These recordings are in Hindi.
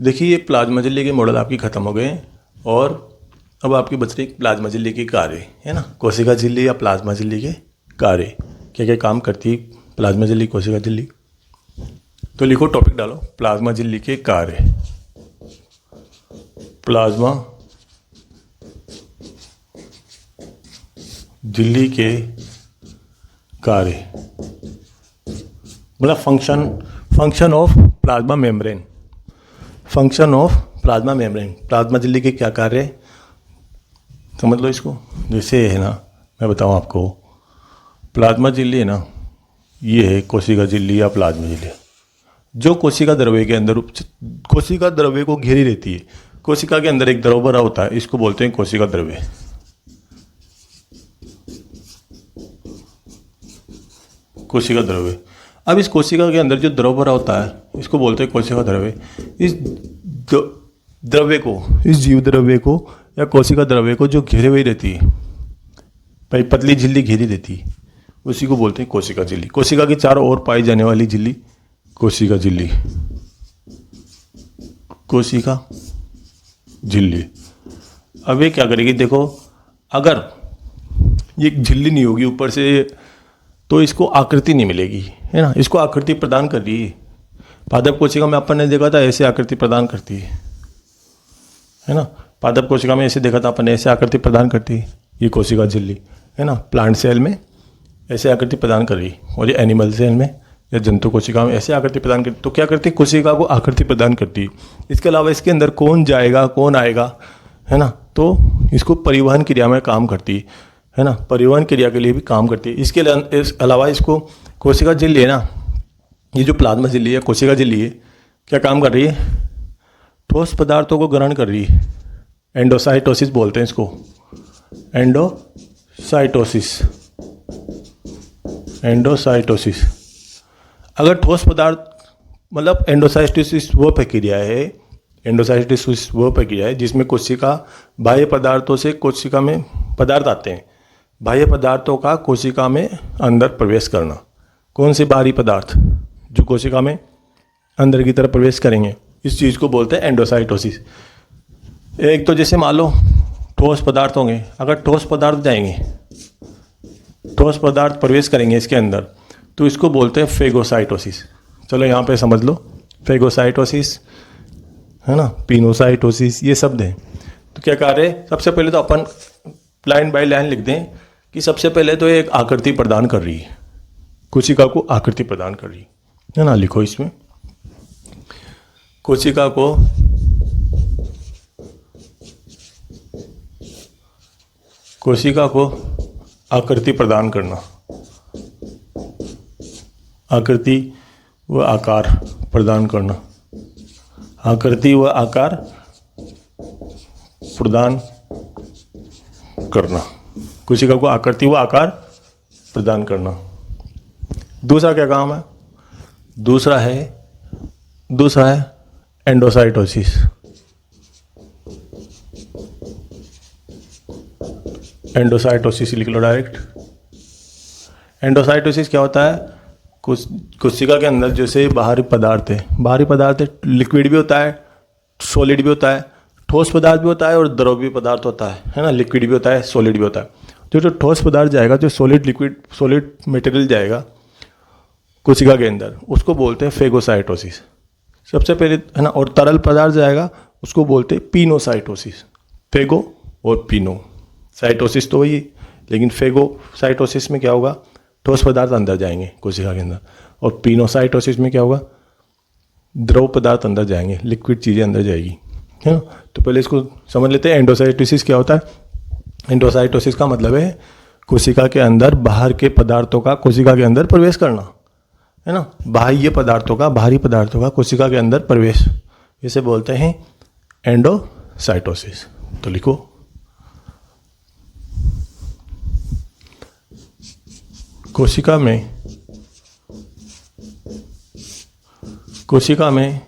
देखिए ये प्लाज्मा झिल्ली के मॉडल आपकी ख़त्म हो गए हैं और अब आपकी बच रही प्लाज्मा झिल्ली की कार्य है ना। कोशिका झिल्ली या प्लाज्मा झिल्ली के कार्य क्या क्या काम करती है प्लाज्मा झिल्ली कोशिका झिल्ली। तो लिखो, टॉपिक डालो, प्लाज्मा झिल्ली के कार्य। प्लाज्मा झिल्ली के कार्य मतलब function of plasma membrane. Function of plasma membrane, plasma झिल्ली के क्या कार्य है समझ लो इसको। जैसे है ना, मैं बताऊँ आपको, प्लाज्मा झिल्ली है ना, ये है कोशिका झिल्ली या प्लाज्मा झिल्ली जो कोशिका द्रव्य के अंदर कोशिका द्रव्य को घेरी रहती है। कोशिका के अंदर एक द्रव भरा होता है, इसको बोलते हैं कोशिका द्रव्य। कोशिका द्रव्य। अब इस कोशिका के अंदर जो द्रव भरा होता है इसको बोलते हैं कोशिका द्रव्य। इस द्रव्य को, इस जीव द्रव्य को या कोशिका द्रव्य को जो घेरे हुई रहती है, भाई पतली झिल्ली घेरी रहती है, उसी को बोलते हैं कोशिका झिल्ली। कोशिका के चारों ओर पाई जाने वाली झिल्ली कोशिका झिल्ली। कोशिका झिल्ली। अब ये क्या करेगी, देखो अगर ये झिल्ली नहीं होगी ऊपर से तो इसको आकृति नहीं मिलेगी, है ना। इसको आकृति प्रदान कर रही है। पादप कोशिका में अपन ने देखा था ऐसे आकृति प्रदान करती है ना। पादप कोशिका में ऐसे देखा था अपन ने, ऐसे आकृति प्रदान करती है ये कोशिका झिल्ली, है ना। प्लांट सेल में ऐसे आकृति प्रदान कर रही, और ये एनिमल सेल में या जंतु कोशिका में ऐसे आकृति प्रदान करती। तो क्या करती है, कोशिका को आकृति प्रदान करती है। इसके अलावा इसके अंदर कौन जाएगा कौन आएगा, है ना, तो इसको परिवहन क्रिया में काम करती है ना। परिवहन क्रिया के लिए भी काम करती है। इसके अलावा इसको कोशिका झिल्ली है ना, ये जो प्लाज्मा झिल्ली है कोशिका झिल्ली है, क्या काम कर रही है, ठोस पदार्थों को ग्रहण कर रही है। एंडोसाइटोसिस बोलते हैं इसको, एंडोसाइटोसिस। एंडोसाइटोसिस। अगर ठोस पदार्थ मतलब एंडोसाइटोसिस वो प्रक्रिया है, एंडोसाइटोसिस वो प्रक्रिया है जिसमें कोशिका बाह्य पदार्थों से कोशिका में पदार्थ आते हैं, बाह्य पदार्थों का कोशिका में अंदर प्रवेश करना। कौन से बाहरी पदार्थ जो कोशिका में अंदर की तरफ प्रवेश करेंगे, इस चीज़ को बोलते हैं एंडोसाइटोसिस। एक तो जैसे मान लो ठोस पदार्थ होंगे, अगर ठोस पदार्थ जाएंगे, ठोस पदार्थ प्रवेश करेंगे इसके अंदर, तो इसको बोलते हैं फेगोसाइटोसिस। चलो यहाँ पे समझ लो, फेगोसाइटोसिस है ना, पिनोसाइटोसिस, ये शब्द हैं। तो क्या कार्य है, सबसे पहले तो अपन लाइन बाय लाइन लिख दें कि सबसे पहले तो एक आकृति प्रदान कर रही है, कोशिका को आकृति प्रदान कर रही है ना। लिखो इसमें, कोशिका को आकृति प्रदान करना, आकृति व आकार प्रदान करना, आकृति व आकार प्रदान करना, कोशिका को आकृति व आकार प्रदान करना। दूसरा क्या काम है, दूसरा है एंडोसाइटोसिस। एंडोसाइटोसिस लिख लो डायरेक्ट। एंडोसाइटोसिस क्या होता है, कोशिका के अंदर जैसे बाहरी पदार्थ है, लिक्विड भी होता है, सॉलिड भी होता है, ठोस पदार्थ भी होता है और द्रव्य पदार्थ होता है ना। लिक्विड भी होता है, सॉलिड भी होता है। जो ठोस पदार्थ जाएगा, जो सॉलिड मटेरियल जाएगा कोशिका के अंदर, उसको बोलते हैं फेगोसाइटोसिस सबसे पहले, है ना। और तरल पदार्थ जाएगा उसको बोलते हैं पिनोसाइटोसिस। फेगो और पिनो, साइटोसिस तो वही, लेकिन फेगोसाइटोसिस में क्या होगा, ठोस पदार्थ अंदर जाएंगे कोशिका के अंदर, और पिनोसाइटोसिस में क्या होगा, द्रव पदार्थ अंदर जाएंगे, लिक्विड चीज़ें अंदर जाएगी, है ना। तो पहले इसको समझ लेते हैं, एंडोसाइटोसिस क्या होता है। एंडोसाइटोसिस का मतलब है कोशिका के अंदर बाहर के पदार्थों का कोशिका के अंदर प्रवेश करना, है ना। बाह्य पदार्थों का, बाहरी पदार्थों का कोशिका के अंदर प्रवेश, इसे बोलते हैं एंडोसाइटोसिस। तो लिखो, कोशिका में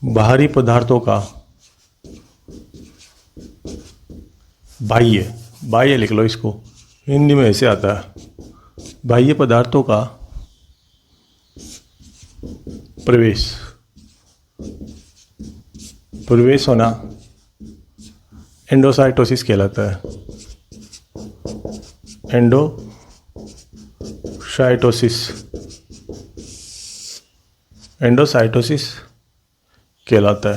बाहरी पदार्थों का बाह्य लिख लो इसको, हिंदी में ऐसे आता है, बाह्य पदार्थों का प्रवेश प्रवेश होना एंडोसाइटोसिस कहलाता है। एंडोसाइटोसिस कहलाता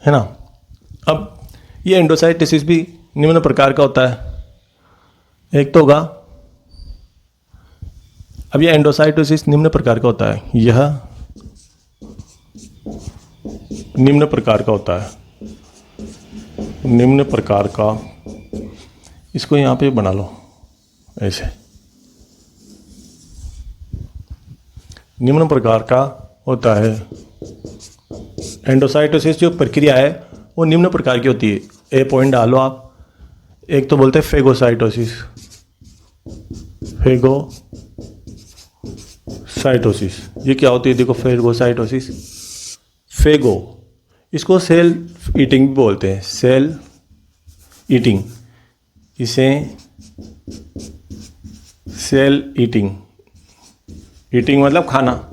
है ना। अब ये एंडोसाइटोसिस भी निम्न प्रकार का होता है। एक तो होगा, अब ये एंडोसाइटोसिस निम्न प्रकार का होता है, यह निम्न प्रकार का होता है, निम्न प्रकार का, इसको यहाँ पे बना लो ऐसे, निम्न प्रकार का होता है। एंडोसाइटोसिस जो प्रक्रिया है वो निम्न प्रकार की होती है। ए पॉइंट डालो आप। एक तो बोलते हैं फेगोसाइटोसिस, फेगोसाइटोसिस ये क्या होती है? देखो फेगोसाइटोसिस, फेगो इसको सेल ईटिंग भी बोलते हैं, सेल ईटिंग, इसे सेल ईटिंग, ईटिंग मतलब खाना,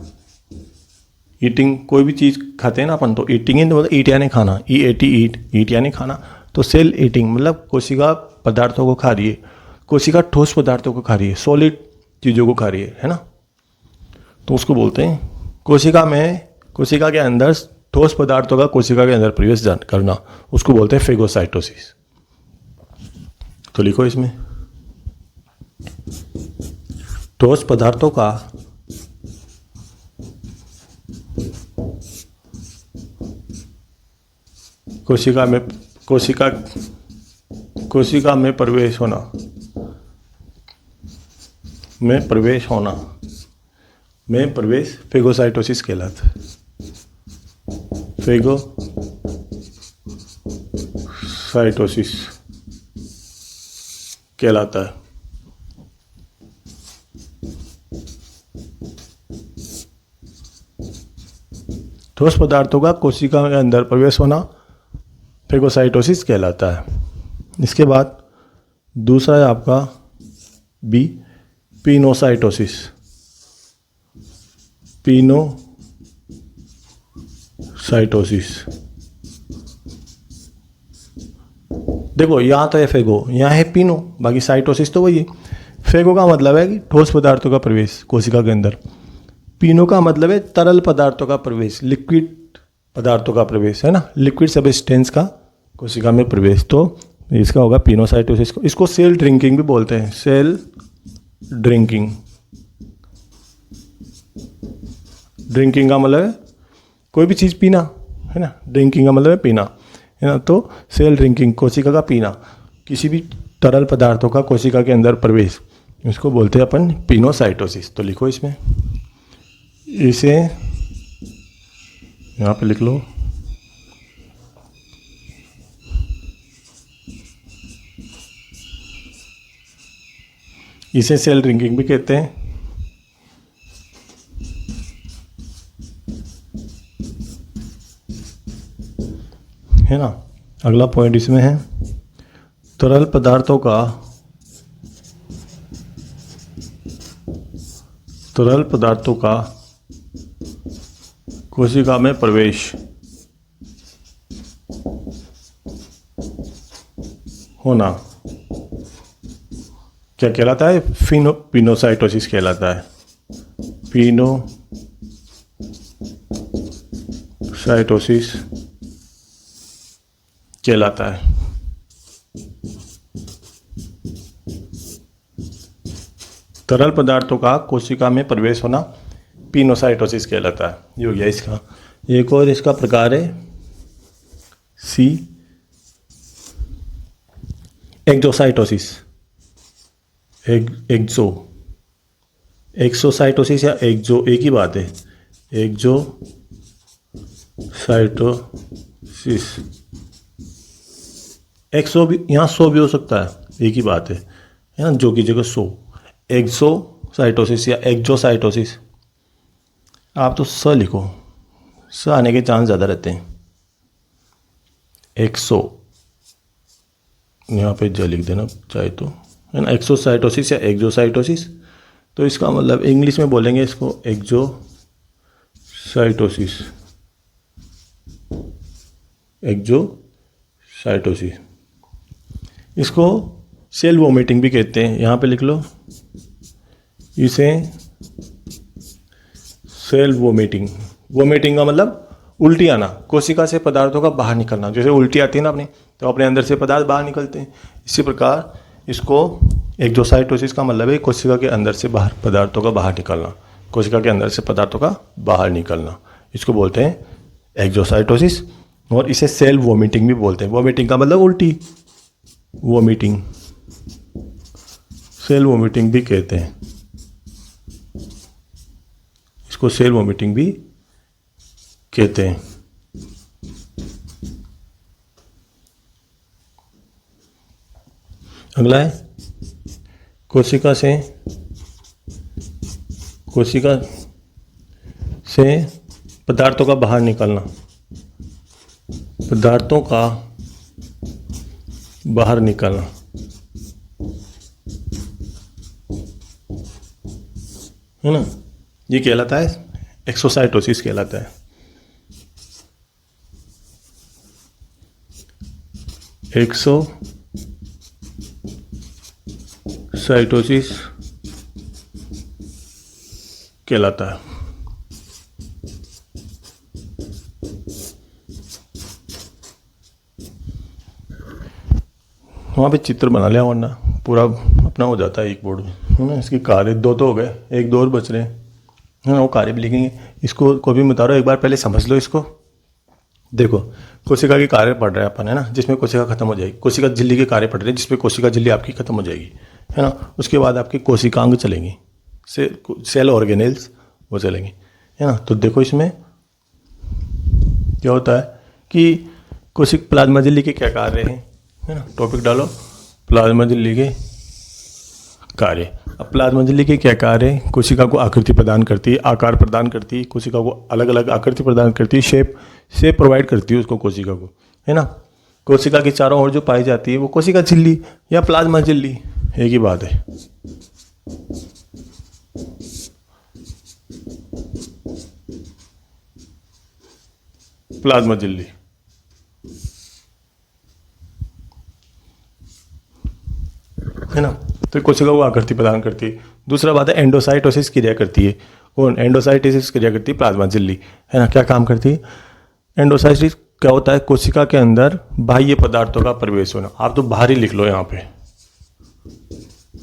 ईटिंग कोई भी चीज़ खाते हैं ना अपन, तो ईटिंग मतलब ईट यानी खाना, ईट यानी खाना, तो सेल ईटिंग मतलब कोशिका पदार्थों को खा रही है, कोशिका ठोस पदार्थों को खा रही है, सॉलिड चीज़ों को खा रही है ना, तो उसको बोलते हैं कोशिका के अंदर ठोस पदार्थों का कोशिका के अंदर प्रवेश करना, उसको बोलते हैं फेगोसाइटोसिस। तो लिखो इसमें, ठोस पदार्थों का कोशिका में प्रवेश होना, फेगोसाइटोसिस कहलाता है। फेगोसाइटोसिस कहलाता है। ठोस पदार्थों का कोशिका के अंदर प्रवेश होना फेगोसाइटोसिस कहलाता है। इसके बाद दूसरा है आपका बी, पिनोसाइटोसिस। देखो यहाँ तो है फेगो, यहाँ है पिनो, बाकी साइटोसिस तो वही है। फेगो का मतलब है कि ठोस पदार्थों का प्रवेश कोशिका के अंदर, पिनो का मतलब है तरल पदार्थों का प्रवेश, लिक्विड पदार्थों का प्रवेश, है ना, लिक्विड सब्सटेंस का कोशिका में प्रवेश, तो इसका होगा पिनोसाइटोसिस। इसको सेल ड्रिंकिंग भी बोलते हैं, सेल ड्रिंकिंग का मतलब है कोई भी चीज़ पीना, है ना, ड्रिंकिंग का मतलब है पीना, है ना, तो सेल ड्रिंकिंग कोशिका का पीना, किसी भी तरल पदार्थों का कोशिका के अंदर प्रवेश, इसको बोलते हैं अपन पिनोसाइटोसिस। तो लिखो इसमें, इसे यहाँ पे लिख लो, इसे सेल ड्रिंकिंग भी कहते हैं। है ना। अगला पॉइंट इसमें है, तरल पदार्थों का कोशिका में प्रवेश होना क्या कहलाता है? पिनोसाइटोसिस कहलाता है। पिनोसाइटोसिस कहलाता है। तरल पदार्थों का कोशिका में प्रवेश होना पिनोसाइटोसिस कहलाता है। ये हो गया इसका। एक और इसका प्रकार है सी, एक्सोसाइटोसिस। एक्सोसाइटोसिस या एक्सो एक ही बात है। एक्सोसाइटोसिस, एक्सो भी यहाँ सो भी हो सकता है, एक ही बात है ना, जो की जगह सो। एक्सोसाइटोसिस या एक्सोसाइटोसिस, आप तो स लिखो, स आने के चांस ज़्यादा रहते हैं। एक्सो यहाँ पे ज लिख देना चाहे तो, है ना। एक्सोसाइटोसिस या एक्सोसाइटोसिस, तो इसका मतलब इंग्लिश में बोलेंगे इसको साइटोसिस, एक्जोसाइटोसिस। इसको सेल वोमिटिंग भी कहते हैं, यहाँ पे लिख लो इसे सेल वोमिटिंग। वोमिटिंग का मतलब उल्टी आना, कोशिका से पदार्थों का बाहर निकलना। जैसे उल्टी आती है ना अपने, तो अपने अंदर से पदार्थ बाहर निकलते हैं। इसी प्रकार इसको एक्जोसाइटोसिस का मतलब है कोशिका के अंदर से बाहर पदार्थों का बाहर निकलना, कोशिका के अंदर से पदार्थों का बाहर निकलना, इसको बोलते हैं एक्जोसाइटोसिस। और इसे सेल वोमिटिंग भी बोलते हैं। वोमिटिंग का मतलब उल्टी, वोमिटिंग, सेल वोमिटिंग भी कहते हैं इसको, सेल वोमिटिंग भी कहते हैं। अगला है कोशिका से पदार्थों का बाहर निकलना, पदार्थों का बाहर निकलना, है ना, ये कहलाता है एक्सोसाइटोसिस कहलाता है। एक्सोसाइटोसिस कहलाता है। वहाँ पे चित्र बना लिया, वरना पूरा अपना हो जाता है एक बोर्ड में, है ना। इसके कार्य दो तो हो गए, एक दो और बच रहे हैं, है ना। वो कार्य भी लिखेंगे, इसको को भी बता रहा हूँ, एक बार पहले समझ लो इसको। देखो कोशिका के कार्य पढ़ रहे हैं अपन, है ना, जिसमें कोशिका खत्म हो जाएगी। कोशिका झिल्ली के कार्य पढ़ रहे हैं जिसमें कोशिका झिल्ली आपकी खत्म हो जाएगी, है ना। उसके बाद आपकी कोशिकांग चलेंगी, सेल ऑर्गेनेल्स वो चलेंगी, है ना। तो देखो इसमें क्या होता है कि कोशिक प्लाज्मा झिल्ली के क्या कार्य हैं, है ना। टॉपिक डालो, प्लाज्मा झिल्ली के कार्य। अब प्लाज्मा झिल्ली के क्या कार्य है? कोशिका को आकृति प्रदान करती है, आकार प्रदान करती है, कोशिका को अलग अलग आकृति प्रदान करती है, शेप प्रोवाइड करती है उसको, कोशिका को, है ना। कोशिका के चारों ओर जो पाई जाती है वो कोशिका झिल्ली या प्लाज्मा झिल्ली, एक ही बात है। प्लाज्मा झिल्ली, है ना। तो कोशिका को आकृति प्रदान करती है। दूसरा बात है एंडोसाइटोसिस क्रिया करती है। कौन? एंडोसाइटोसिस क्रिया करती है प्लाज्मा झिल्ली, है ना। क्या काम करती है? एंडोसाइटोसिस क्या होता है? कोशिका के अंदर बाह्य पदार्थों का प्रवेश होना। आप तो बाहर ही लिख लो यहाँ पे,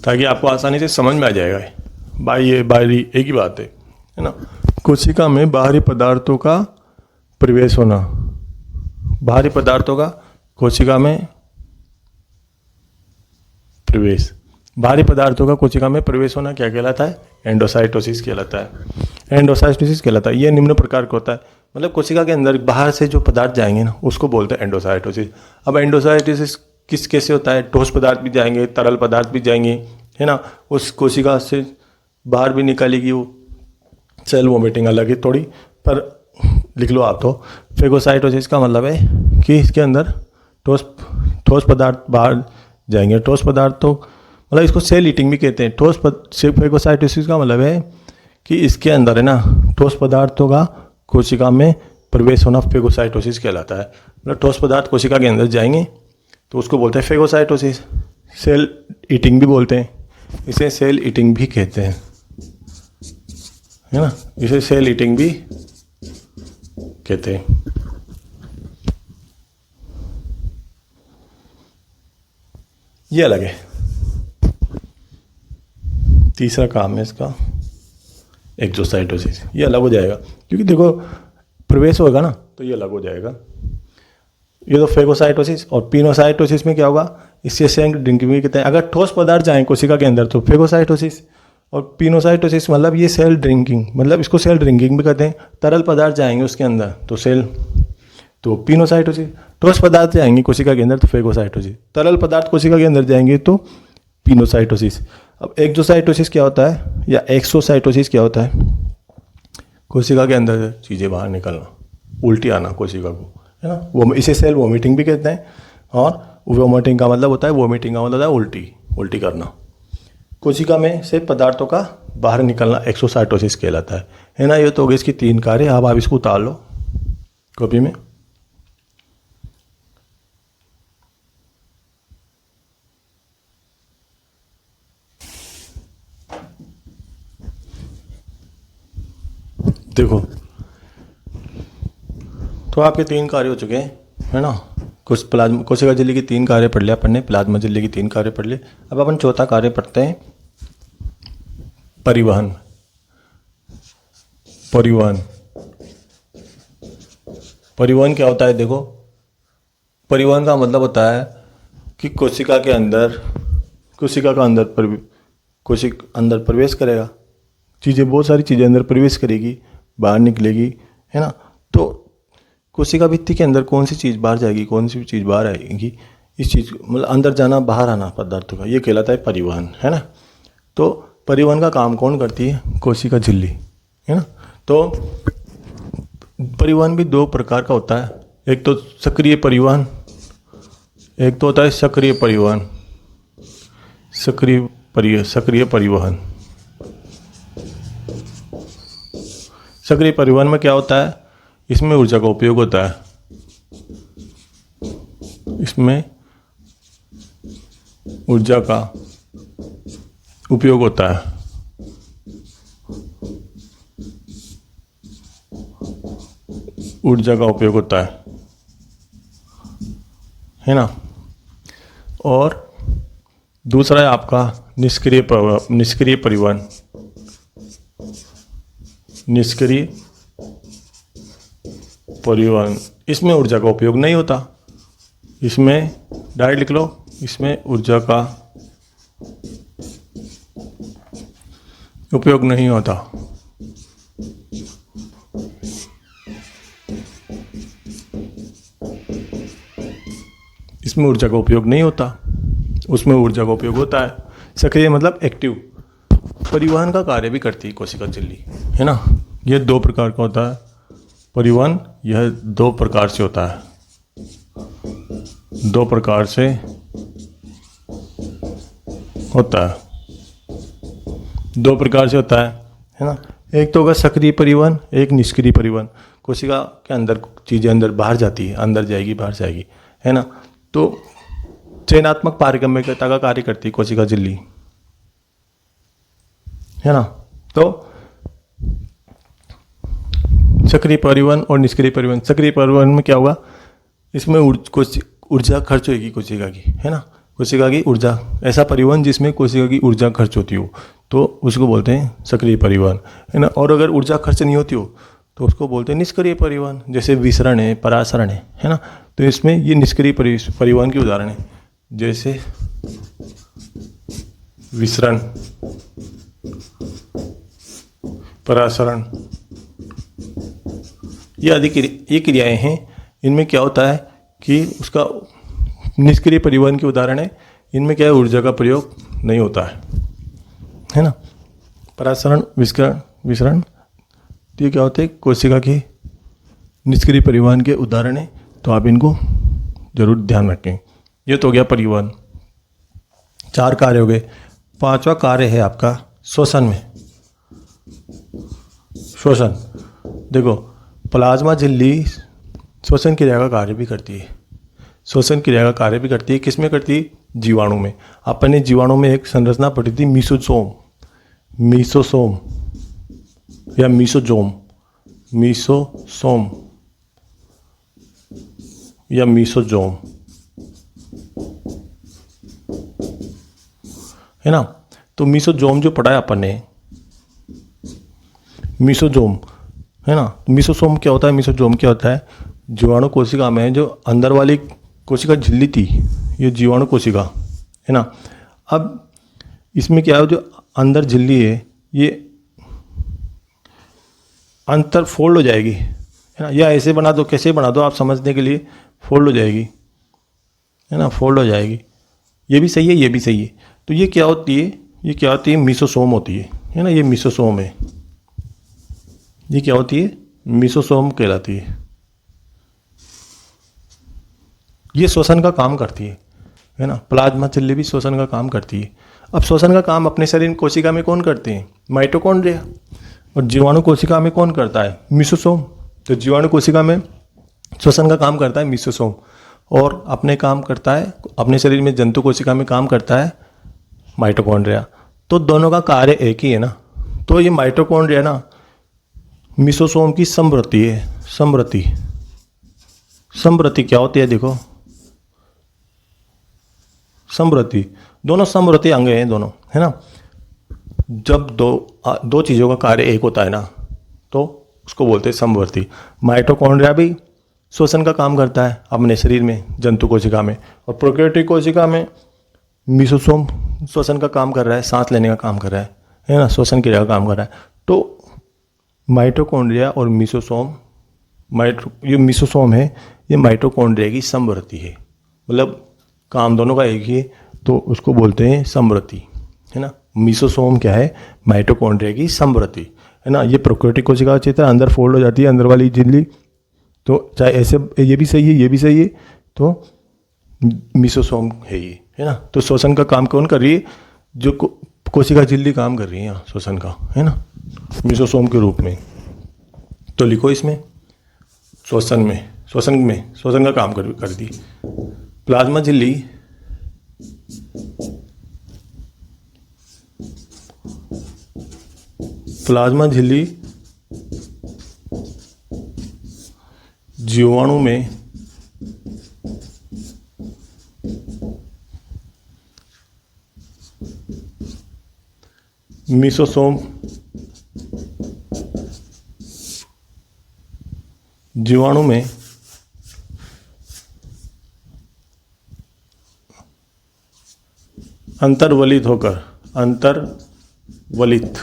ताकि आपको आसानी से समझ में आ जाएगा। बाह्य बाहरी एक ही बात है ना। कोशिका में बाहरी पदार्थों का प्रवेश होना, बाहरी पदार्थों का कोशिका में प्रवेश, बाहरी पदार्थों का कोशिका में प्रवेश होना क्या कहलाता है? एंडोसाइटोसिस कहलाता है। एंडोसाइटोसिस कहलाता है। यह निम्न प्रकार का होता है, मतलब कोशिका के अंदर बाहर से जो पदार्थ जाएंगे ना, उसको बोलते हैं एंडोसाइटोसिस। अब एंडोसाइटोसिस कैसे होता है? ठोस पदार्थ भी जाएंगे, तरल पदार्थ भी जाएंगे, है ना। उस कोशिका से बाहर भी निकालेगी वो। सेल वोमिटिंग अलग है थोड़ी, पर लिख लो आप तो। फेगोसाइटोसिस का मतलब है कि इसके अंदर ठोस पदार्थ बाहर जाएंगे। ठोस पदार्थ तो मतलब इसको सेल ईटिंग भी कहते हैं। फेगोसाइटोसिस का मतलब है कि इसके अंदर है ना ठोस पदार्थों का कोशिका में प्रवेश होना फेगोसाइटोसिस कहलाता है। मतलब ठोस पदार्थ कोशिका के अंदर जाएंगे तो उसको बोलते हैं फेगोसाइटोसिस। सेल ईटिंग भी बोलते हैं, इसे सेल ईटिंग भी कहते हैं, है ना। इसे सेल ईटिंग भी कहते हैं। ये अलग है। तीसरा काम है इसका एक्जोसाइटोसिस। ये अलग हो जाएगा, क्योंकि देखो प्रवेश होगा ना तो ये अलग हो जाएगा। ये तो फेगोसाइटोसिस। और पिनोसाइटोसिस में क्या होगा? इससे सेल ड्रिंकिंग भी कहते हैं। अगर ठोस पदार्थ जाएं कोशिका के अंदर तो फेगोसाइटोसिस। और पिनोसाइटोसिस मतलब ये सेल ड्रिंकिंग, मतलब इसको सेल ड्रिंकिंग भी कहते हैं। तरल पदार्थ जाएंगे उसके अंदर तो तो पिनोसाइटोसिस। ठोस पदार्थ जाएंगे कोशिका के अंदर तो फेगोसाइटोसिस। तरल पदार्थ कोशिका के अंदर जाएंगे तो पिनोसाइटोसिस। अब एक्जोसाइटोसिस क्या होता है या एक्सोसाइटोसिस क्या होता है? कोशिका के अंदर से चीज़ें बाहर निकलना, उल्टी आना कोशिका को, है ना। वो इसे सेल वोमिटिंग भी कहते हैं। और वोमिटिंग का मतलब होता है, वोमिटिंग का मतलब होता है उल्टी करना। कोशिका में से पदार्थों का बाहर निकलना एक्सोसाइटोसिस कहलाता है ना। ये तो हो गए इसकी 3 कार्य। अब आप इसको उतार लो कॉपी में। देखो, तो आपके 3 कार्य हो चुके हैं, है ना। कुछ प्लाज्मा कोशिका झिल्ली की 3 कार्य पढ़ लिया अपन ने, प्लाज्मा झिल्ली की 3 कार्य पढ़ लिए। अब अपन चौथा कार्य पढ़ते हैं, परिवहन। परिवहन परिवहन क्या होता है? देखो, परिवहन का मतलब होता है कि कोशिका के अंदर, कोशिका का अंदर प्रवेश करेगा, चीज़ें, बहुत सारी चीज़ें अंदर प्रवेश करेगी, बाहर निकलेगी, है ना। तो कोशिका भित्ति के अंदर कौन सी चीज़ बाहर जाएगी, कौन सी चीज़ बाहर आएगी, इस चीज़ मतलब अंदर जाना बाहर आना पदार्थों का, ये कहलाता है परिवहन, है ना। तो परिवहन का काम कौन करती है? कोशिका झिल्ली, है ना। तो परिवहन भी 2 प्रकार का होता है, एक तो सक्रिय परिवहन, एक तो होता है सक्रिय परिवहन। सक्रिय परिवहन। सक्रिय परिवहन में क्या होता है? इसमें ऊर्जा का उपयोग होता है। इसमें ऊर्जा का उपयोग होता है। ऊर्जा का उपयोग होता है ना। और दूसरा है आपका निष्क्रिय परिवहन। निष्क्रिय परिवहन, इसमें ऊर्जा का उपयोग नहीं होता। इसमें डायरेक्ट लिख लो, इसमें ऊर्जा का उपयोग नहीं होता। इसमें ऊर्जा का उपयोग नहीं होता, उसमें ऊर्जा का उपयोग होता है। सक्रिय मतलब एक्टिव। परिवहन का कार्य भी करती है कोशिका झिल्ली, है ना। यह 2 प्रकार का होता है परिवहन, यह 2 प्रकार से होता है, 2 प्रकार से होता है, 2 प्रकार से होता है ना। एक तो होगा सक्रिय परिवहन, एक निष्क्रिय परिवहन। कोशिका के अंदर चीज़ें अंदर बाहर जाती है, अंदर जाएगी बाहर जाएगी, है ना। तो चयनात्मक पारगम्यता का कार्य करती है कोशिका झिल्ली, है ना। तो सक्रिय परिवहन और निष्क्रिय परिवहन। सक्रिय परिवहन में क्या होगा? इसमें ऊर्जा खर्च होगी कोशिका की, है ना। कोशिका की ऊर्जा, ऐसा परिवहन जिसमें कोशिका की ऊर्जा खर्च होती हो, तो उसको बोलते हैं सक्रिय परिवहन, है ना। और अगर ऊर्जा खर्च नहीं होती हो तो उसको बोलते हैं निष्क्रिय परिवहन, जैसे विसरण है, परासरण है ना। तो इसमें ये निष्क्रिय परिवहन की उदाहरण है, जैसे विसरण, परासरण, ये क्रियाएं हैं। इनमें क्या होता है कि उसका निष्क्रिय परिवहन के उदाहरण है, इनमें क्या है, ऊर्जा का प्रयोग नहीं होता है ना। परासरण, विसरण, तो ये क्या होते हैं, कोशिका की निष्क्रिय परिवहन के उदाहरण है। तो आप इनको जरूर ध्यान रखें। ये तो हो गया परिवहन। 4 कार्य हो गए। 5वां कार्य है आपका श्वसन में। श्वसन, देखो, प्लाज्मा झिल्ली श्वसन क्रिया का कार्य भी करती है। श्वसन क्रिया का कार्य भी करती है, किसमें करती है? जीवाणु में। अपन ने जीवाणु में एक संरचना पढ़ी थी, मीसोसोम या मीसोजोम या मीसोजोम, है ना। तो मीसोजोम जो पढ़ा है अपन ने, मीसोजोम, है ना। मीसोसोम क्या होता है? मीसोजोम क्या होता है? जीवाणु कोशिका में जो अंदर वाली कोशिका झिल्ली थी, ये जीवाणु कोशिका, है ना। अब इसमें क्या है, जो अंदर झिल्ली है ये अंतर फोल्ड हो जाएगी, है ना। या ऐसे बना दो, कैसे बना दो आप समझने के लिए, फोल्ड हो जाएगी, है ना, फोल्ड हो जाएगी। ये भी सही है, ये भी सही है। तो ये क्या होती है? ये क्या होती है? मीसोसोम होती है ना। ये मीसोसोम है। ये क्या होती है? मीसोसोम कहलाती है। ये श्वसन का काम करती है ना। प्लाज्मा झिल्ली भी श्वसन का काम करती है। अब श्वसन का काम अपने शरीर में कोशिका में कौन करते हैं? माइटोकॉन्ड्रिया। और जीवाणु कोशिका में कौन करता है? मिसोसोम। तो जीवाणु कोशिका में श्वसन का काम करता है मिसोसोम, और अपने काम करता है अपने शरीर में जंतु कोशिका में काम करता है माइटोकॉन्ड्रिया। तो दोनों का कार्य एक ही है ना। तो ये माइटोकॉन्ड्रिया ना मिसोसोम की समवर्ती है। समवर्ती, समवर्ती क्या होती है? देखो, समवर्ती, दोनों समवर्ती अंग हैं दोनों, है ना। जब दो चीज़ों का कार्य एक होता है ना, तो उसको बोलते हैं समवर्ती। माइटोकॉन्ड्रिया भी श्वसन का काम करता है अपने शरीर में जंतु कोशिका में, और प्रोकैरियोटिक कोशिका में मिसोसोम श्वसन का काम कर रहा है, सांस लेने का काम कर रहा है ना, श्वसन क्रिया का काम कर रहा है। तो माइटोकॉन्ड्रिया और मिसोसोम, ये मिसोसोम है, ये माइटोकॉन्ड्रिया की समवर्ती है, मतलब काम दोनों का एक ही है, तो उसको बोलते हैं समवर्ती, है ना। मिसोसोम क्या है? माइटोकॉन्ड्रिया की समवर्ती, है ना। ये प्रोकैरियोटिक कोशिका क्षेत्र अंदर फोल्ड हो जाती है, अंदर वाली झिल्ली, तो चाहे ऐसे ये भी सही है, ये भी सही है, तो मिसोसोम है ये, है ना। तो श्वसन का काम कौन कर रही है? जो कोशिका झिल्ली काम कर रही है यहाँ श्वसन का, है ना, मिसोसोम के रूप में। तो लिखो इसमें श्वसन का काम करती प्लाज्मा झिल्ली, प्लाज्मा झिल्ली जीवाणु में मिसोसोम, जीवाणु में अंतर्वलित होकर, अंतर्वलित,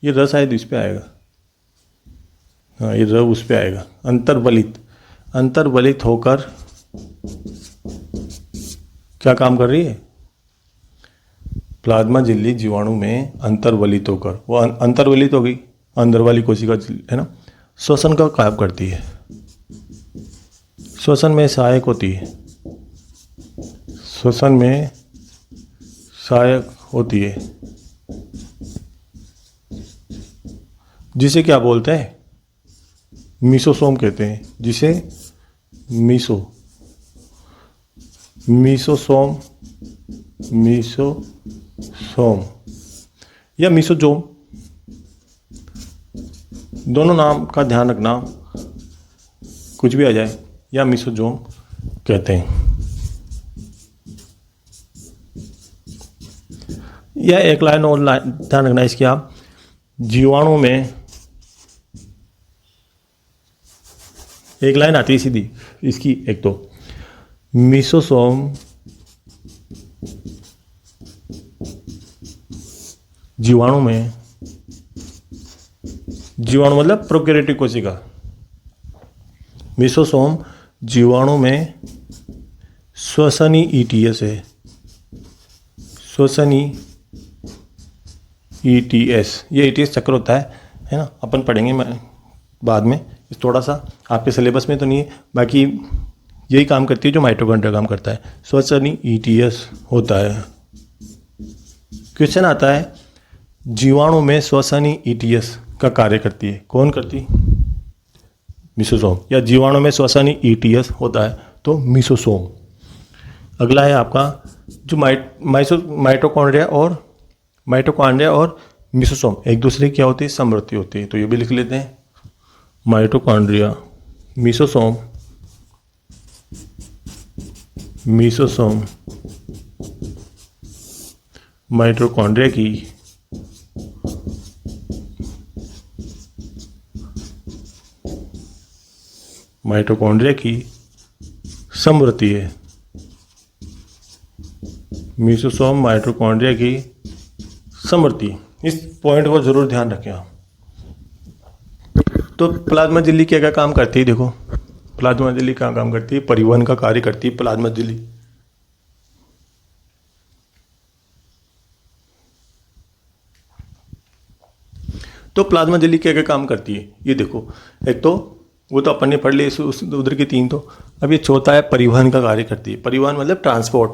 ये र शायद इस पे आएगा, हाँ ये र उस पे आएगा, अंतर्वलित होकर क्या काम कर रही है? प्लाज्मा झिल्ली जीवाणु में अंतर्वलित होकर, वो अंतर्वलित होगी अंदर वाली कोशिका, है ना, श्वसन का काम करती है, श्वसन में सहायक होती है, श्वसन में सहायक होती है, जिसे क्या बोलते हैं? मिसोसोम कहते हैं, जिसे मिसोसोम या मिसोजोम, दोनों नाम का ध्यान रखना, कुछ भी आ जाए, या मिसोजोम कहते हैं। या एक लाइन और ध्यान रखना इसकी, आप जीवाणु में एक लाइन आती है सीधी इसकी, एक तो मिसोसोम जीवाणु में, जीवाणु मतलब प्रोकैरियोटिक कोशिका, मिसोसोम जीवाणु में श्वसनी ईटीएस है, श्वसनी ईटीएस, ये ईटीएस चक्र होता है ना, अपन पढ़ेंगे बाद में, थोड़ा सा आपके सिलेबस में तो नहीं है, बाकी यही काम करती है जो माइटोकॉन्ड्रिया काम करता है, श्वसनी ईटीएस होता है। क्वेश्चन आता है जीवाणु में श्वसनी ईटीएस का कार्य करती है, कौन करती? मिसोसोम। या जीवाणु में श्वसनी ईटीएस होता है तो मिसोसोम। अगला है आपका जो माइटोकॉन्ड्रिया और मिसोसोम एक दूसरे की क्या होती है? समवर्ती होती है, तो ये भी लिख लेते हैं, माइटोकॉन्ड्रिया मिसोसोम माइटोकॉन्ड्रिया की समवर्ती है, मिसोसोम माइटोकॉन्ड्रिया की समवर्ती। इस पॉइंट को जरूर ध्यान रखें आप। तो प्लाज्मा झिल्ली क्या क्या काम करती है? देखो प्लाज्मा झिल्ली क्या काम करती है? परिवहन का कार्य करती है प्लाज्मा झिल्ली। तो प्लाज्मा झिल्ली क्या क्या काम करती है ये देखो, एक तो वो तो अपन ने पढ़ ली उधर की 3 तो। अब ये चौथा है परिवहन का कार्य करती है। परिवहन मतलब ट्रांसपोर्ट,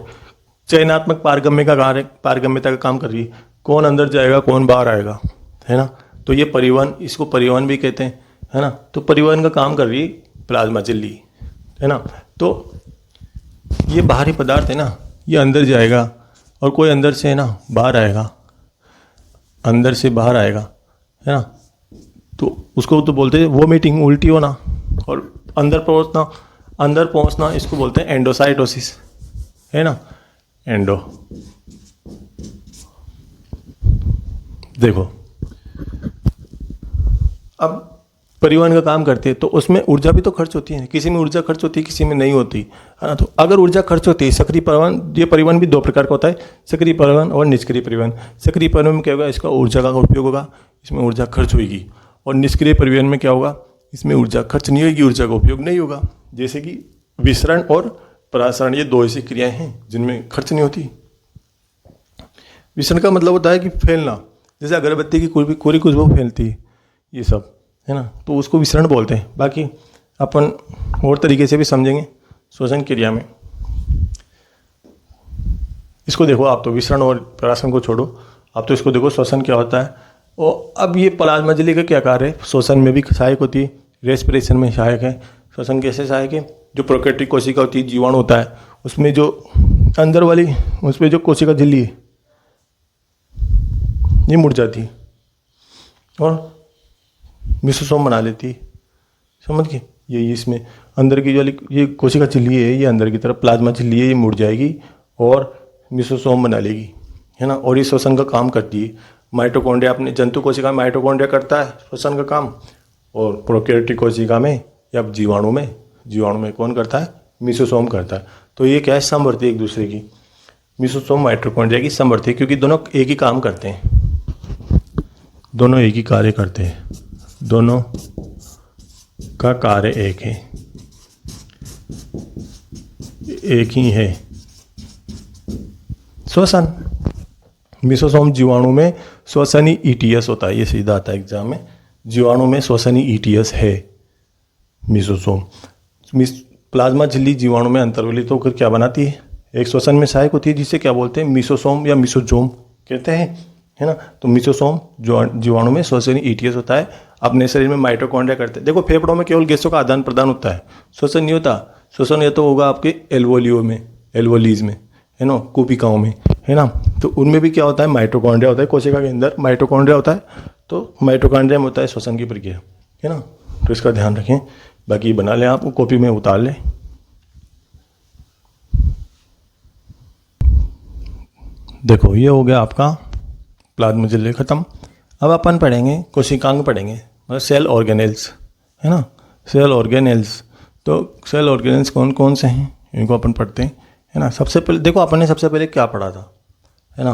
चयनात्मक पारगम्यता का काम कर रही है। कौन अंदर जाएगा, कौन बाहर आएगा, है ना। तो ये परिवहन, इसको परिवहन भी कहते हैं, है ना। तो परिवहन का काम कर रही है प्लाज्मा झिल्ली, है ना। तो ये बाहरी पदार्थ है ना, ये अंदर जाएगा और कोई अंदर से है ना बाहर आएगा, अंदर से बाहर आएगा, है ना। तो उसको तो बोलते हैं वोमिटिंग, उल्टी होना और अंदर पहुंचना इसको बोलते हैं एंडोसाइटोसिस, है ना। एंडो, देखो अब परिवहन का काम करते हैं तो उसमें ऊर्जा भी तो खर्च होती है। किसी में ऊर्जा खर्च होती है, किसी में नहीं होती, है ना। तो अगर ऊर्जा खर्च होती है, सक्रिय परिवहन, ये परिवहन भी 2 प्रकार का होता है, सक्रिय परिवहन और निष्क्रिय परिवहन। सक्रिय परिवहन में क्या होगा, इसका ऊर्जा का उपयोग होगा, इसमें ऊर्जा खर्च होगी। और निष्क्रिय परिवहन में क्या होगा, इसमें ऊर्जा खर्च नहीं होगी, ऊर्जा का उपयोग नहीं होगा। जैसे कि विसरण और परासरण, ये 2 ऐसी क्रियाएं हैं जिनमें खर्च नहीं होती। विसरण का मतलब होता है कि फैलना, जैसे अगरबत्ती की कोरी खुशबू फैलती है, ये सब, है ना। तो उसको विसरण बोलते हैं। बाकी अपन और तरीके से भी समझेंगे श्वसन क्रिया में। इसको देखो आप, तो विसरण और परासरण को छोड़ो, आप तो इसको देखो श्वसन क्या होता है। और अब ये प्लाज्मा झिल्ली का क्या कार्य है, श्वसन में भी सहायक होती है, रेस्पिरेशन में सहायक है। श्वसन कैसे सहायक है, जो प्रोकैरियोटिक कोशिका होती है, जीवाणु होता है, उसमें जो अंदर वाली, उसमें जो कोशिका झिल्ली है ये मुड़ जाती है और मिसोसोम बना लेती है, समझ गए। ये इसमें अंदर की जो ये कोशिका झिल्ली है, ये अंदर की तरफ प्लाज्मा झिल्ली है, ये मुड़ जाएगी और मिसोसोम बना लेगी, है ना। और ये श्वसन का काम करती है। माइटोकॉन्ड्रिया, अपने जंतु कोशिका में माइटोकॉन्ड्रिया करता है श्वसन का काम, और प्रोकैरियोटिक कोशिका में या जीवाणु में कौन करता है, मिसोसोम करता है। तो ये क्या है, समवर्ती है एक दूसरे की। मिसोसोम माइटोकॉन्ड्रिया की समवर्ती, क्योंकि दोनों एक ही काम करते हैं, दोनों एक ही कार्य करते हैं, दोनों का कार्य एक है, एक ही है। श्वसन, मिसोसोम जीवाणु में श्वसनी ईटीएस होता है, ये सीधा आता है एग्जाम में। जीवाणु में श्वसनी ईटीएस है मिसोसोम। प्लाज्मा झिल्ली जीवाणु में अंतर्वलित होकर क्या बनाती है, एक श्वसन में सहायक होती है, जिसे क्या बोलते हैं, मिसोसोम या मिसोजोम कहते हैं, है ना। तो मिसोसोम जो जीवाणु में श्वसनी ईटीएस होता है, अपने शरीर में माइटोकॉन्ड्रिया करते हैं। देखो फेफड़ों में केवल गैसों का आदान प्रदान होता है, श्वसन नहीं होता। श्वसन या तो होगा आपके एल्वोलीज में, है ना, कूपिकाओं में, है ना। तो उनमें भी क्या होता है, माइटोकॉन्ड्रिया होता है, कोशिका के अंदर माइटोकॉन्ड्रिया होता है। तो माइटोकॉन्ड्रिया में होता है श्वसन की प्रक्रिया, है ना। तो इसका ध्यान रखें। बाकी बना लें, आप कॉपी में उतार लें। देखो ये हो गया आपका प्लाज्मा झिल्ली खत्म। अब अपन पढ़ेंगे कोशिकांग पढ़ेंगे, मतलब सेल ऑर्गेनेल्स, है ना, सेल ऑर्गेनेल्स। तो सेल ऑर्गेनेल्स कौन कौन से हैं, इनको अपन पढ़ते हैं, है ना। सबसे पहले देखो अपन ने सबसे पहले क्या पढ़ा था, है ना।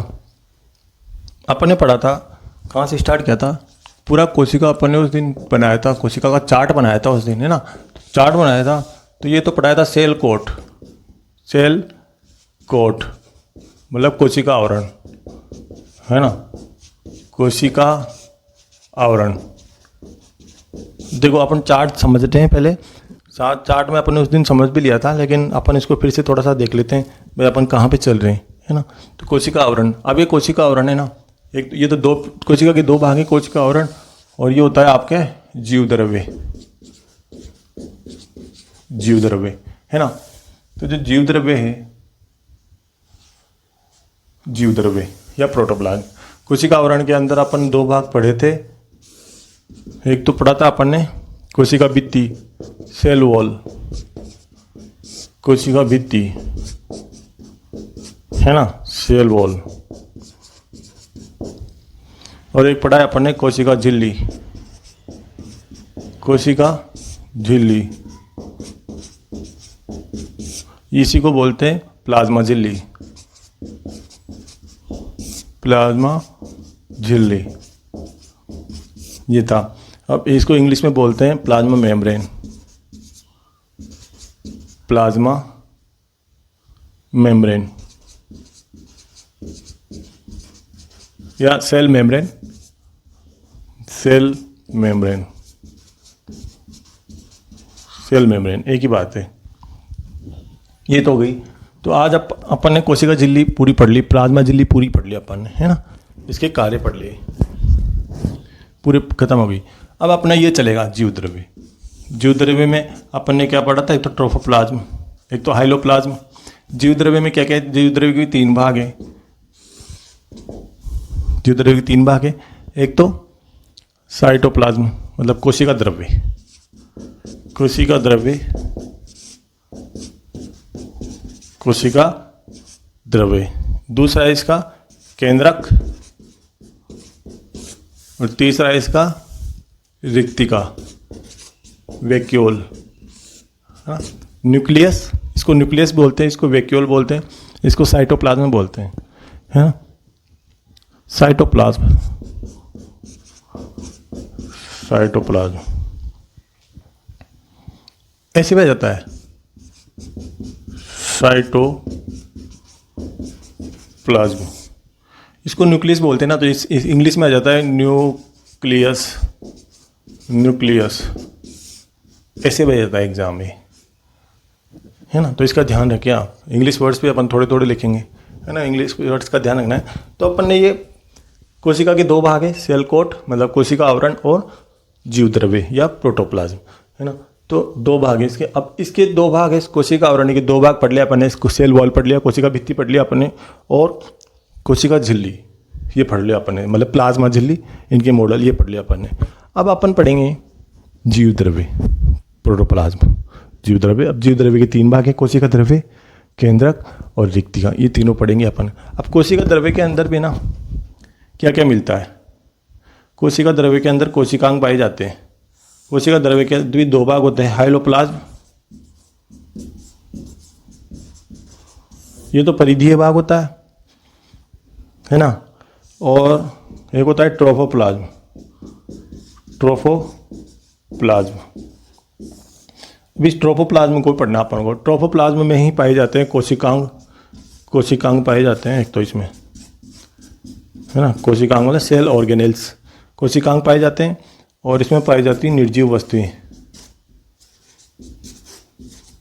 अपन ने पढ़ा था, कहाँ से स्टार्ट किया था, पूरा कोशिका अपन ने उस दिन बनाया था, कोशिका का चार्ट बनाया था उस दिन, है ना। चार्ट बनाया था, तो ये तो पढ़ाया था सेल कोट मतलब कोशिका आवरण, है ना, कोशिका आवरण। देखो अपन चार्ट समझते हैं पहले, चार्ट में अपन ने उस दिन समझ भी लिया था, लेकिन अपन इसको फिर से थोड़ा सा देख लेते हैं भाई अपन कहाँ पे चल रहे हैं, है ना। तो कोशिका आवरण, अब ये कोशिका आवरण है ना, एक ये तो दो कोशिका के 2 भाग है, कोशिका आवरण और ये होता है आपके जीव द्रव्य, है ना। तो जो जीव द्रव्य या प्रोटोप्लाज्म, कोशिका आवरण के अंदर अपन 2 भाग पढ़े थे। एक तो पढ़ा था अपन ने कोशिका भित्ति, सेल वॉल, कोशिका भित्ति, है ना, सेल वॉल। और एक पढ़ा है अपन ने कोशिका झिल्ली, इसी को बोलते हैं प्लाज्मा झिल्ली, ये था। अब इसको इंग्लिश में बोलते हैं प्लाज्मा मेम्ब्रेन या सेल मेम्ब्रेन। सेल मेम्ब्रेन, एक ही बात है। ये तो हो गई। तो आज अपन ने कोशिका झिल्ली पूरी पढ़ ली, प्लाज्मा झिल्ली पूरी पढ़ ली अपन ने, है ना, इसके कार्य पढ़ लिए, पूरे खत्म हो गई। अब अपना ये चलेगा जीव द्रव्य। जीव द्रव्य में अपन ने क्या पढ़ा था, एक तो ट्रोफोप्लाज्म, एक तो हाइलोप्लाज्म। जीव द्रव्य में क्या क्या है, जीव द्रव्य के 3 भाग है। जीव द्रव्य के 3 भाग है, एक तो साइटोप्लाज्म मतलब कोशिका द्रव्य, कोशिका द्रव्य, कोशिका द्रव्य। दूसरा है इसका केंद्रक, और तीसरा है इसका रिक्तिका, वैक्यूल, हाँ, न्यूक्लियस, इसको न्यूक्लियस बोलते हैं, इसको वैक्यूल बोलते हैं, इसको साइटोप्लाज्म बोलते हैं, है ना। साइटोप्लाज्म, साइटोप्लाज्म ऐसे भी जाता है, साइटोप्लाज्म। इसको न्यूक्लियस बोलते हैं ना, तो इस इंग्लिश में आ जाता है न्यूक्लियस, न्यूक्लियस ऐसे भी जाता है एग्जाम में, है ना। तो इसका ध्यान रखिए आप, इंग्लिश वर्ड्स भी अपन थोड़े थोड़े लिखेंगे, है ना, इंग्लिश वर्ड्स का ध्यान रखना है। तो अपन ने ये कोशिका के 2 भाग है, सेल कोट मतलब कोशिका आवरण और जीव द्रव्य या प्रोटोप्लाज्म, है ना। तो 2 भाग है इसके। अब इसके 2 भाग है, कोशिका आवरण के 2 भाग पढ़ लिया अपन ने, सेल वॉल पढ़ लिया, कोशिका भित्ति पढ़ लिया अपन ने, और कोशिका झिल्ली ये पढ़ लिया अपन ने, मतलब प्लाज्मा झिल्ली, इनके मॉडल ये पढ़ लिया अपन ने। अब अपन पढ़ेंगे जीव द्रव्य, प्रोटोप्लाज्म, जीव द्रव्य। अब जीव द्रव्य के 3 भाग है, कोशिका द्रव्य, केंद्रक और रिक्तिका, ये तीनों पढ़ेंगे अपन। अब कोशिका द्रव्य के अंदर भी ना क्या क्या मिलता है, कोशिका द्रव्य के अंदर कोशिकांग पाए जाते हैं। कोशिका द्रव्य के भी 2 भाग होते हैं, हाइलोप्लाज्म, ये तो परिधीय भाग होता है ना, और एक होता है ट्रोफोप्लाज्म, ट्रोफोप्लाज्म। इस ट्रोफोप्लाज्म को पढ़ना अपन को। ट्रोफोप्लाज्म में ही पाए जाते हैं कोशिकांग, कोशिकांग पाए जाते हैं एक तो इसमें, है ना, कोशिकांग मतलब सेल ऑर्गेनेल्स, कोशिकांग पाए जाते हैं, और इसमें पाई जाती है निर्जीव वस्तुएं,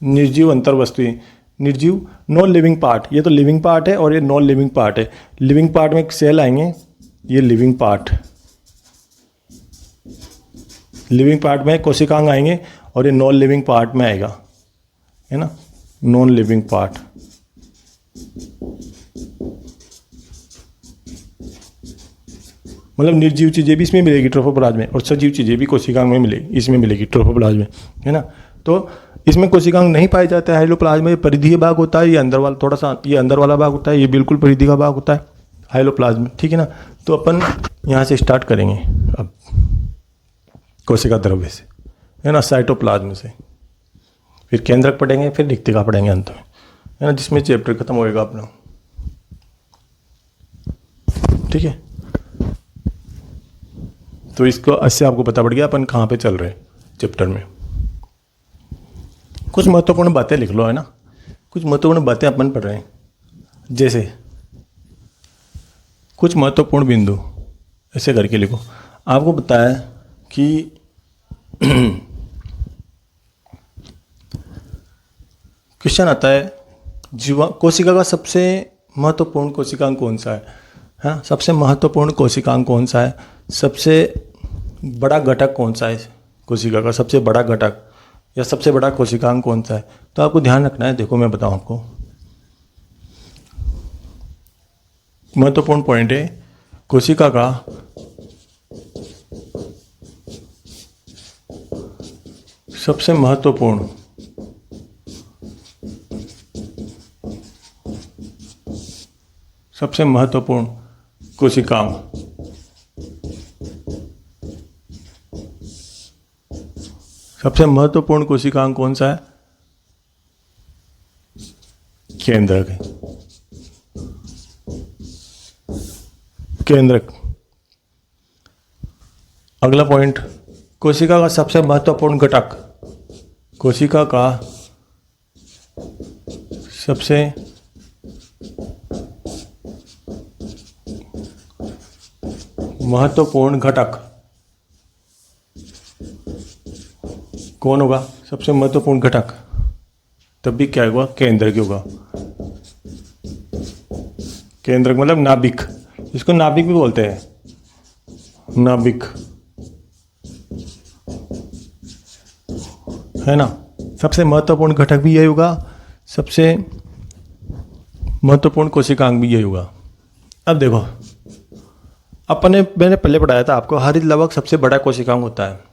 निर्जीव अंतर वस्तुएं, निर्जीव नॉन लिविंग पार्ट, ये तो लिविंग पार्ट है और ये नॉन लिविंग पार्ट है। लिविंग पार्ट में एक सेल आएंगे, ये लिविंग पार्ट, लिविंग पार्ट में कोशिकांग आएंगे, और ये नॉन लिविंग पार्ट में आएगा, है ना, नॉन लिविंग पार्ट। मतलब निर्जीव चीज़ें भी इसमें मिलेगी ट्रोफोप्लाज्म में, और सजीव चीज़ें भी कोशिकांग में मिलेगी, इसमें मिलेगी ट्रोफोप्लाज्म में, है ना। तो इसमें कोशिकांग नहीं पाया जाता है हाइलोप्लाज्म में, परिधीय भाग होता है, ये अंदर वाला थोड़ा सा, ये अंदर वाला भाग होता है, ये बिल्कुल परिधि का भाग होता है हाइलोप्लाज्म, ठीक है ना। तो अपन यहाँ से स्टार्ट करेंगे अब कोशिका द्रव्य से, है ना, साइटोप्लाज्म से, फिर केंद्रक पढ़ेंगे, फिर रिक्तिका पढ़ेंगे अंत में, है ना, जिसमें चैप्टर खत्म होएगा अपना, ठीक है। तो इसको इससे आपको पता पड़ गया अपन कहाँ पे चल रहे हैं चैप्टर में। कुछ महत्वपूर्ण बातें लिख लो, है ना, कुछ महत्वपूर्ण बातें अपन पढ़ रहे हैं, जैसे कुछ महत्वपूर्ण बिंदु ऐसे करके लिखो। आपको बताया कि क्वेश्चन आता है जीवा कोशिका का सबसे महत्वपूर्ण कोशिकांग कौन सा है, हाँ, सबसे महत्वपूर्ण कोशिकांग कौन सा है, सबसे बड़ा घटक कौन सा है कोशिका का, सबसे बड़ा घटक या सबसे बड़ा कोशिकांग कौन सा है। तो आपको ध्यान रखना है, देखो मैं बताऊं आपको, महत्वपूर्ण पॉइंट है कोशिका का सबसे महत्वपूर्ण कोशिकांग, सबसे महत्वपूर्ण कोशिकांग कौन सा है, केंद्रक है, केंद्रक। अगला पॉइंट, कोशिका का सबसे महत्वपूर्ण घटक, कोशिका का सबसे महत्वपूर्ण घटक कौन होगा, सबसे महत्वपूर्ण घटक, तब भी क्या होगा, केंद्रक होगा। केंद्रक मतलब नाभिक, इसको नाभिक भी बोलते हैं, नाभिक, है ना। सबसे महत्वपूर्ण घटक भी यही होगा, सबसे महत्वपूर्ण कोशिकांग भी यही होगा। अब देखो, मैंने पहले पढ़ाया था आपको, हरित लवक सबसे बड़ा कोशिकांग होता है।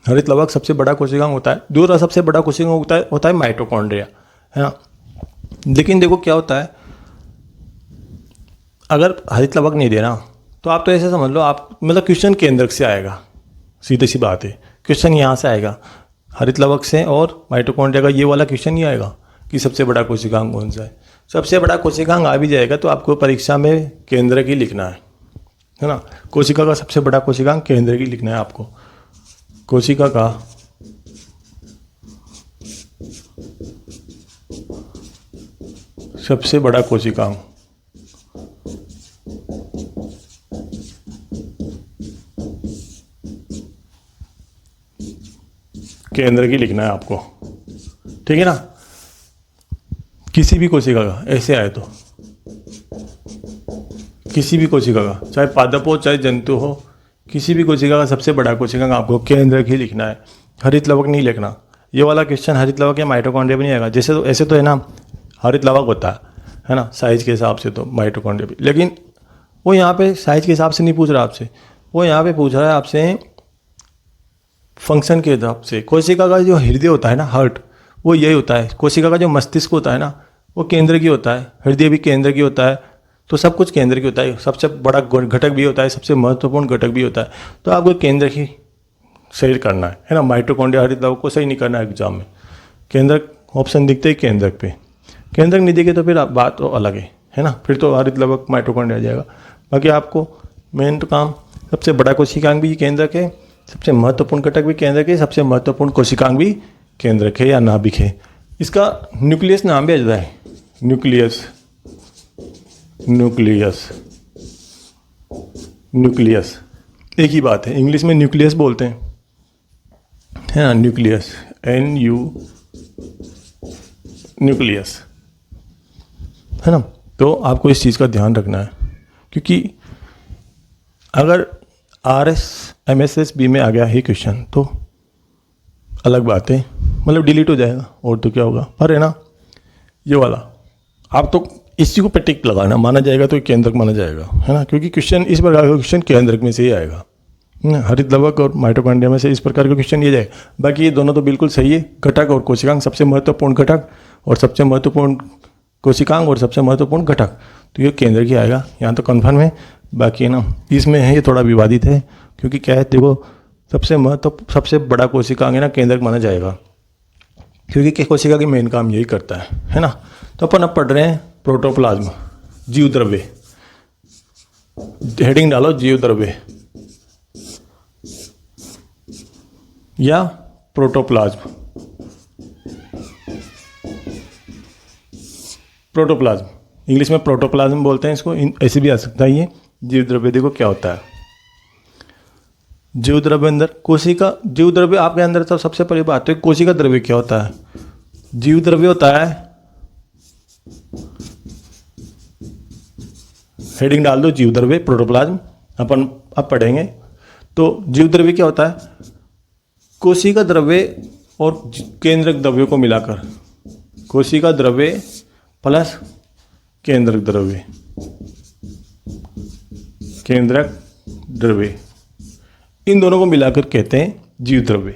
हरित लवक सबसे बड़ा कोशिकांग होता है। दूसरा सबसे बड़ा कोशिकांग होता है माइटोकॉन्ड्रिया, है ना। लेकिन देखो क्या होता है, अगर हरित लवक नहीं देना तो आप तो ऐसे समझ लो, आप मतलब क्वेश्चन केंद्रक से आएगा, सीधी सी बात है, क्वेश्चन यहाँ से आएगा, हरित लवक से और माइटोकॉन्ड्रिया का ये वाला क्वेश्चन नहीं आएगा कि सबसे बड़ा कोशिकांग कौन सा है। सबसे बड़ा कोशिकांग आ भी जाएगा तो आपको परीक्षा में केंद्रक ही लिखना है ना। कोशिका का सबसे बड़ा कोशिकांग केंद्रक ही लिखना है आपको। कोशिका का सबसे बड़ा कोशिकांग केंद्र की लिखना है आपको, ठीक है ना। किसी भी कोशिका का ऐसे आए तो, किसी भी कोशिका का, चाहे पादप हो चाहे जंतु हो, किसी भी कोशिका का सबसे बड़ा कोशिकांग आपको केंद्रक ही लिखना है, हरित लवक नहीं लिखना। ये वाला क्वेश्चन हरित लवक या माइटोकॉन्ड्रिया भी नहीं आएगा। जैसे तो ऐसे तो है ना, हरित लवक होता है ना साइज के हिसाब से, तो माइटोकॉन्ड्रिया भी, लेकिन वो यहाँ पे साइज के हिसाब से नहीं पूछ रहा आपसे, वो यहाँ पे पूछ रहा है आपसे फंक्शन के हिसाब से। कोशिका का जो हृदय होता है ना, हार्ट, वो यही होता है। कोशिका का जो मस्तिष्क होता है ना, वो केंद्र की होता है। हृदय भी केंद्र की होता है। तो सब कुछ केंद्र की होता है। सबसे बड़ा घटक भी होता है, सबसे महत्वपूर्ण घटक भी होता है। तो आपको केंद्र ही सही करना है ना। माइटोकॉन्ड्रिया हरित लवक को सही नहीं करना है एग्जाम में। केंद्रक ऑप्शन दिखते ही केंद्रक पे, केंद्रक नहीं दिखे तो फिर बात तो अलग है ना। फिर तो हरित लवक माइटोकॉन्ड्रिया आ जाएगा। बाकी आपको मेन तो काम, सबसे बड़ा कोशिकांग भी केंद्रक है, सबसे महत्वपूर्ण घटक भी केंद्रक है, सबसे महत्वपूर्ण कोशिकांग भी केंद्रक है या नाभिक है। इसका न्यूक्लियस नाम भी आ जाता है, न्यूक्लियस, न्यूक्लियस, न्यूक्लियस एक ही बात है। इंग्लिश में न्यूक्लियस बोलते हैं, है ना, न्यूक्लियस, NU, न्यूक्लियस, है ना। तो आपको इस चीज़ का ध्यान रखना है, क्योंकि अगर RS MSSB में आ गया है क्वेश्चन तो अलग बात है, मतलब डिलीट हो जाएगा और तो क्या होगा। पर है ना, ये वाला आप तो इसी को पे टिक लगाना, माना जाएगा तो केंद्रक माना जाएगा, है ना। क्योंकि क्वेश्चन इस प्रकार का क्वेश्चन केंद्रक में से ही आएगा, हरित लवक और माइटोकॉन्ड्रिया में से इस प्रकार का क्वेश्चन ये जाएगा। बाकी ये दोनों तो बिल्कुल सही है, घटक और कोशिकांग, सबसे महत्वपूर्ण घटक और सबसे महत्वपूर्ण कोशिकांग और सबसे महत्वपूर्ण घटक, तो ये केंद्र की आएगा, यहाँ तो कन्फर्म है। बाकी है ना, इसमें है ये थोड़ा विवादित है, क्योंकि क्या है, देखो सबसे बड़ा कोशिकांग है ना, केंद्रक माना जाएगा, क्योंकि कोशिका की मेन काम यही करता है ना। तो अपन अब पढ़ रहे हैं प्रोटोप्लाज्म, जीव द्रव्य। हेडिंग डालो जीव द्रव्य या प्रोटोप्लाज्म। प्रोटोप्लाज्म इंग्लिश में प्रोटोप्लाज्म बोलते हैं इसको, ऐसे भी आ सकता है ये जीव द्रव्य। देखो क्या होता है जीव द्रव्य अंदर, कोशिका जीव द्रव्य आपके अंदर। तो सबसे पहली बात तो कोशिका द्रव्य क्या होता है। जीव द्रव्य होता है, हेडिंग डाल दो जीव द्रव्य प्रोटोप्लाज्म, अपन अब पढ़ेंगे। तो जीव द्रव्य क्या होता है, कोशिका द्रव्य और केंद्रक द्रव्यों को मिलाकर, कोशिका द्रव्य प्लस केंद्रक द्रव्य, केंद्रक द्रव्य, इन दोनों को मिलाकर कहते हैं जीव द्रव्य,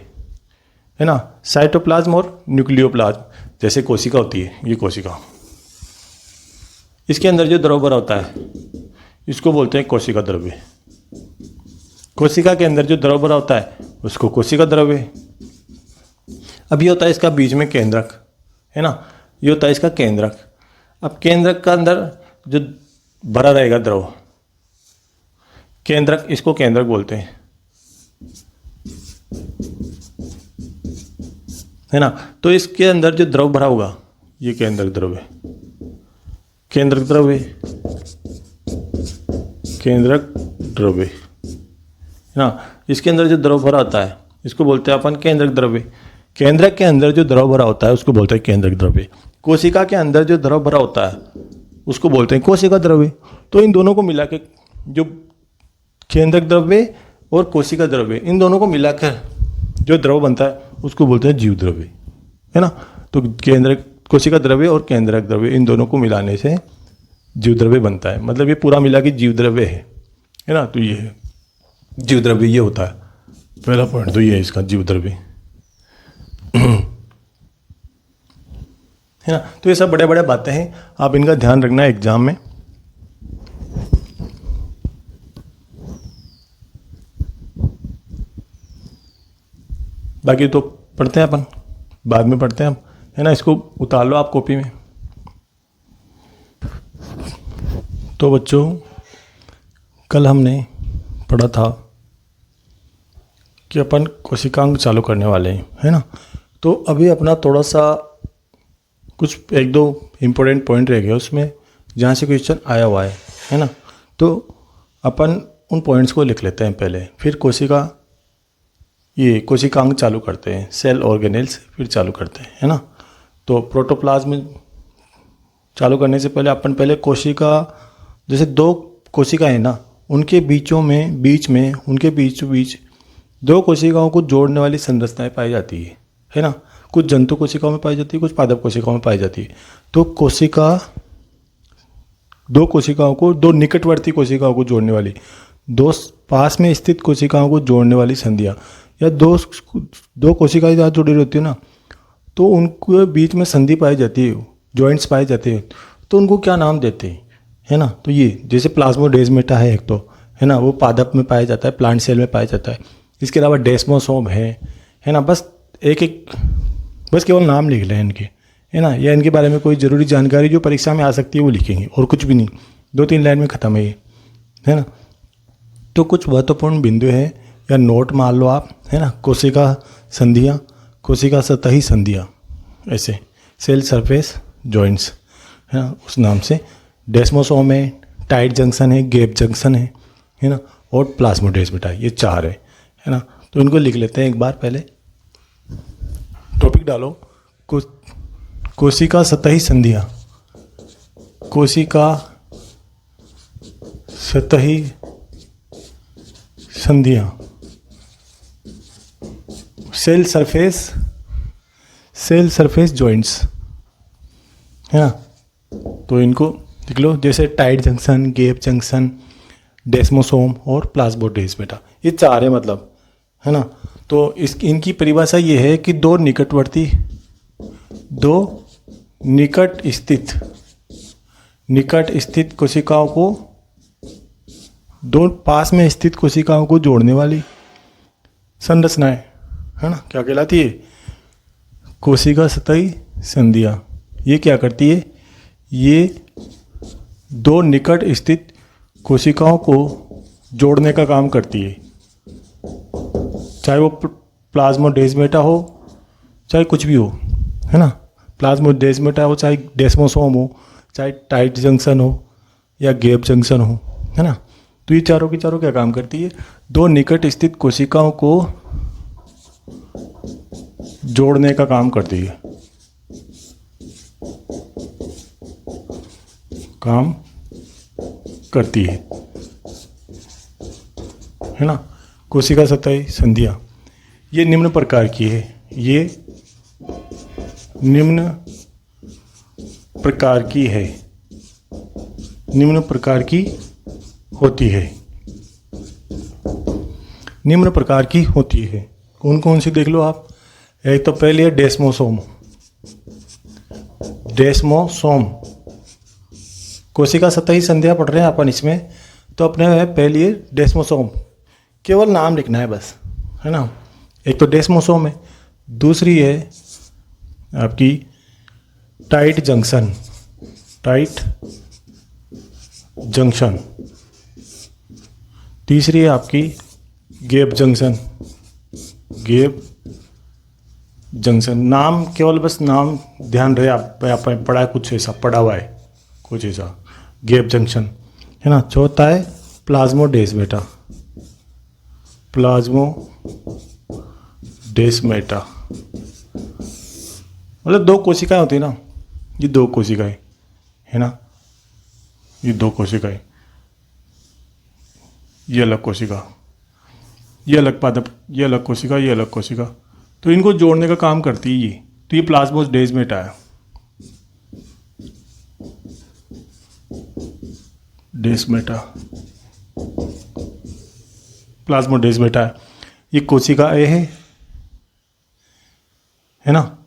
है ना। साइटोप्लाज्म और न्यूक्लियोप्लाज्म, जैसे कोशिका होती है, ये कोशिका, इसके अंदर जो द्रव भरा होता है इसको बोलते हैं कोशिका द्रव्य। कोशिका के अंदर जो द्रव भरा होता है उसको कोशिका द्रव्य। अब ये होता है इसका बीच में केंद्रक, है ना, ये होता है इसका केंद्रक। अब केंद्रक का अंदर जो भरा रहेगा द्रव, केंद्रक, इसको केंद्रक बोलते हैं, है ना। तो इसके अंदर जो द्रव भरा होगा ये केंद्रक द्रव्य, केंद्रक द्रव्य, केंद्रक द्रव्य, है ना। इसके अंदर जो द्रव भरा होता है इसको बोलते हैं अपन केंद्रक द्रव्य। केंद्रक के अंदर जो द्रव भरा होता है उसको बोलते हैं केंद्रक द्रव्य। कोशिका के अंदर जो द्रव भरा होता है उसको बोलते हैं कोशिका द्रव्य। तो इन दोनों को मिला के जो केंद्रक द्रव्य और कोशिका द्रव्य, इन दोनों को मिलाकर जो द्रव बनता है उसको बोलते हैं जीव द्रव्य, है ना। तो कोशिका द्रव्य और केंद्रक द्रव्य, इन दोनों को मिलाने से जीव द्रव्य बनता है। मतलब ये पूरा मिला के जीव द्रव्य है ना। तो ये है जीव द्रव्य, ये होता है पहला पॉइंट। तो ये है इसका जीव द्रव्य, है ना। तो ये सब बड़े बड़े बातें हैं, आप इनका ध्यान रखना है एग्जाम में। बाकी तो पढ़ते हैं अपन, बाद में पढ़ते हैं हम, है ना। इसको उतार लो आप कॉपी में। तो बच्चों कल हमने पढ़ा था कि अपन कोशिकांग चालू करने वाले हैं, है ना। तो अभी अपना थोड़ा सा कुछ एक दो इम्पोर्टेंट पॉइंट रह गया उसमें, जहाँ से क्वेश्चन आया हुआ है ना। तो अपन उन पॉइंट्स को लिख लेते हैं पहले, फिर कोशिकांग चालू करते हैं, सेल ऑर्गेनेल्स फिर चालू करते हैं, है ना। तो प्रोटोप्लाज्म चालू करने से पहले अपन पहले कोशिका, जैसे दो कोशिकाएं हैं ना, उनके बीच में उनके बीच दो कोशिकाओं को जोड़ने वाली संरचनाएं पाई जाती है ना। कुछ जंतु कोशिकाओं में पाई जाती है, कुछ पादप कोशिकाओं में पाई जाती है। तो दो निकटवर्ती कोशिकाओं को जोड़ने वाली, दो पास में स्थित कोशिकाओं को जोड़ने वाली संधियां, या दो कोशिकाएं जहाँ जुड़ी रहती है ना, तो उनके बीच में संधि पाई जाती है, जॉइंट्स पाए जाते हैं, तो उनको क्या नाम देते हैं, है ना। तो ये जैसे प्लाज्मोडेस्माटा है एक, तो है ना, वो पादप में पाया जाता है, प्लांट सेल में पाया जाता है। इसके अलावा डेस्मोसोम है ना। बस बस केवल नाम लिख लें इनके, है ना, या इनके बारे में कोई ज़रूरी जानकारी जो परीक्षा में आ सकती है वो लिखेंगे, और कुछ भी नहीं, 2-3 लाइन में ख़त्म है ये, है ना। तो कुछ महत्वपूर्ण बिंदु है या नोट मान लो आप, है ना। कोशिका संधियाँ, कोशिका सतही संधियाँ, ऐसे सेल सरफेस जॉइंट्स, है ना, उस नाम से। डेस्मोसोम है, टाइट जंक्शन है, गैप जंक्शन है ना, और प्लाज्मोडेस्माटा, ये 4 है ना। तो इनको लिख लेते हैं एक बार, पहले टॉपिक डालो। कोशिका सतही संधियाँ, कोशिका सतही संधियाँ, सेल सरफेस जॉइंट्स, है ना। तो इनको लिख लो, जैसे टाइट जंक्शन, गैप जंक्शन, डेस्मोसोम और प्लाज्मोडेस्माटा, ये 4 है मतलब, है ना। तो इनकी परिभाषा ये है कि दो निकट स्थित कोशिकाओं को, दो पास में स्थित कोशिकाओं को जोड़ने वाली संरचनाएं, है ना, क्या कहलाती है, कोशिका सतही संधियाँ। ये क्या करती है, ये दो निकट स्थित कोशिकाओं को जोड़ने का काम करती है, चाहे वो प्लाज्मोडेस्माटा हो, चाहे कुछ भी हो, है ना। प्लाज्मोडेस्माटा हो, चाहे डेस्मोसोम हो, चाहे टाइट जंक्शन हो या गैप जंक्शन हो, है ना। तो ये चारों की चारों क्या काम करती है, दो निकट स्थित कोशिकाओं को जोड़ने का काम करती है, है ना। कोशिका सतही संधियाँ ये निम्न प्रकार की है, ये निम्न प्रकार की होती है, निम्न प्रकार की होती है। कौन कौन सी देख लो आप। एक तो पहले है डेस्मोसोम, कोशिका सतही संधियाँ पढ़ रहे हैं अपन इसमें, तो अपने है पहली है डेस्मोसोम, केवल नाम लिखना है बस, है ना। एक तो डेस्मोसोम है, दूसरी है आपकी टाइट जंक्शन, तीसरी है आपकी गैप जंक्शन। नाम केवल बस नाम ध्यान रहे आप पढ़ा है, कुछ ऐसा पढ़ा हुआ है, कुछ ऐसा गैप जंक्शन, है ना। चौथा है प्लाज्मोडेस्माटा, मतलब दो कोशिकाएं होती है ना, ये दो कोशिकाएं है ना, ये दो कोशिकाएं, ये अलग कोशिका, ये अलग पादप, ये अलग कोशिका, ये अलग कोशिका, तो इनको जोड़ने का काम करती है ये। तो ये प्लाज्मोडेस्माटा है, डेस्मेटा, प्लाज्मोडेस्माटा है। ये कोशिका ए है ना,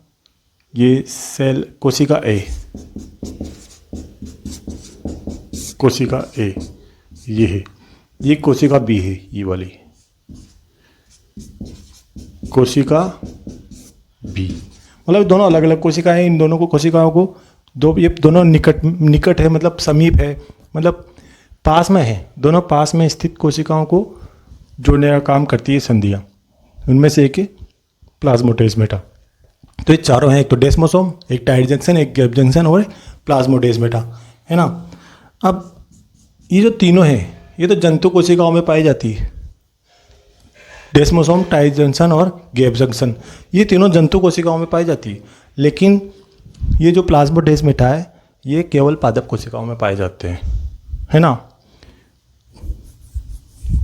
ये सेल कोशिका ए, कोशिका ए ये है, ये कोशिका बी है, ये वाली कोशिका बी। मतलब दोनों अलग अलग कोशिकाएं, इन दोनों को कोशिकाओं को दो, ये दोनों निकट है, मतलब समीप है, मतलब पास में है, दोनों पास में स्थित कोशिकाओं को जोड़ने का काम करती है संधियाँ। उनमें से एक है प्लाज्मोडेस्माटा। तो ये चारों हैं, एक तो डेस्मोसोम, एक टाइट जंक्शन, एक गैप जंक्शन और प्लाज्मोडेस्माटा, है ना। अब ये जो तीनों हैं ये तो जंतु कोशिकाओं में पाई जाती है, डेस्मोसोम, टाइट जंक्शन और गैप जंक्शन, ये तीनों जंतु कोशिकाओं में पाई जाती है। लेकिन ये जो प्लाज्मोडेस्माटा है ये केवल पादप कोशिकाओं में पाए जाते हैं, है ना।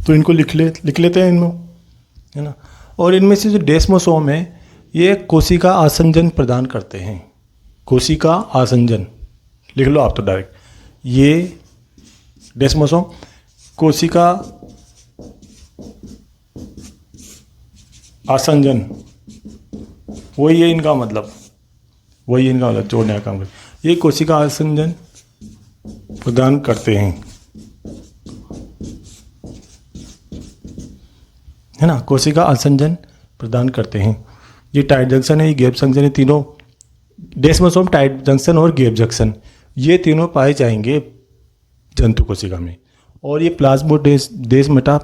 तो इनको लिख लेते हैं इनमें, है ना। और इनमें से जो डेस्मोसोम है ये कोशिका आसंजन प्रदान करते हैं, कोशिका आसंजन लिख लो आप तो डायरेक्ट, ये डेस्मोसोम कोशिका आसंजन, वही है इनका मतलब, वही इनका मतलब जोड़ने का काम करते, ये कोशिका आसंजन प्रदान करते हैं, है ना, कोशिका आसंजन प्रदान करते हैं। ये टाइट जंक्शन है, ये गैप जंक्शन है, तीनों डेस्मोसोम, टाइट जंक्शन और गैप जंक्शन, ये तीनों पाए जाएंगे जंतु कोशिका में। और ये प्लाज्मोडेस्माटा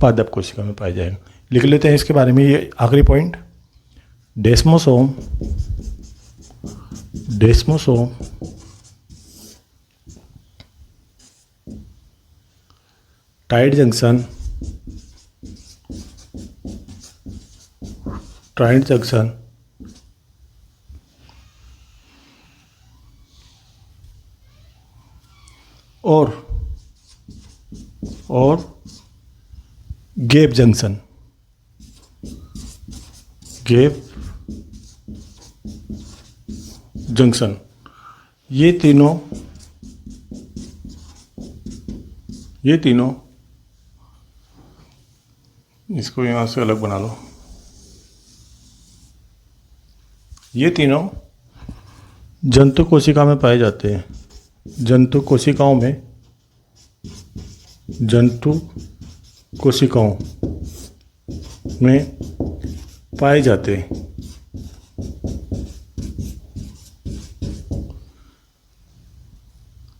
पादप कोशिका में पाए जाएंगे। लिख लेते हैं इसके बारे में, ये आखिरी पॉइंट, डेस्मोसोम टाइट जंक्शन और गैप जंक्शन, ये तीनों इसको यहाँ से अलग बना लो, ये तीनों जंतु कोशिका में पाए जाते हैं, जंतु कोशिकाओं में पाए जाते हैं।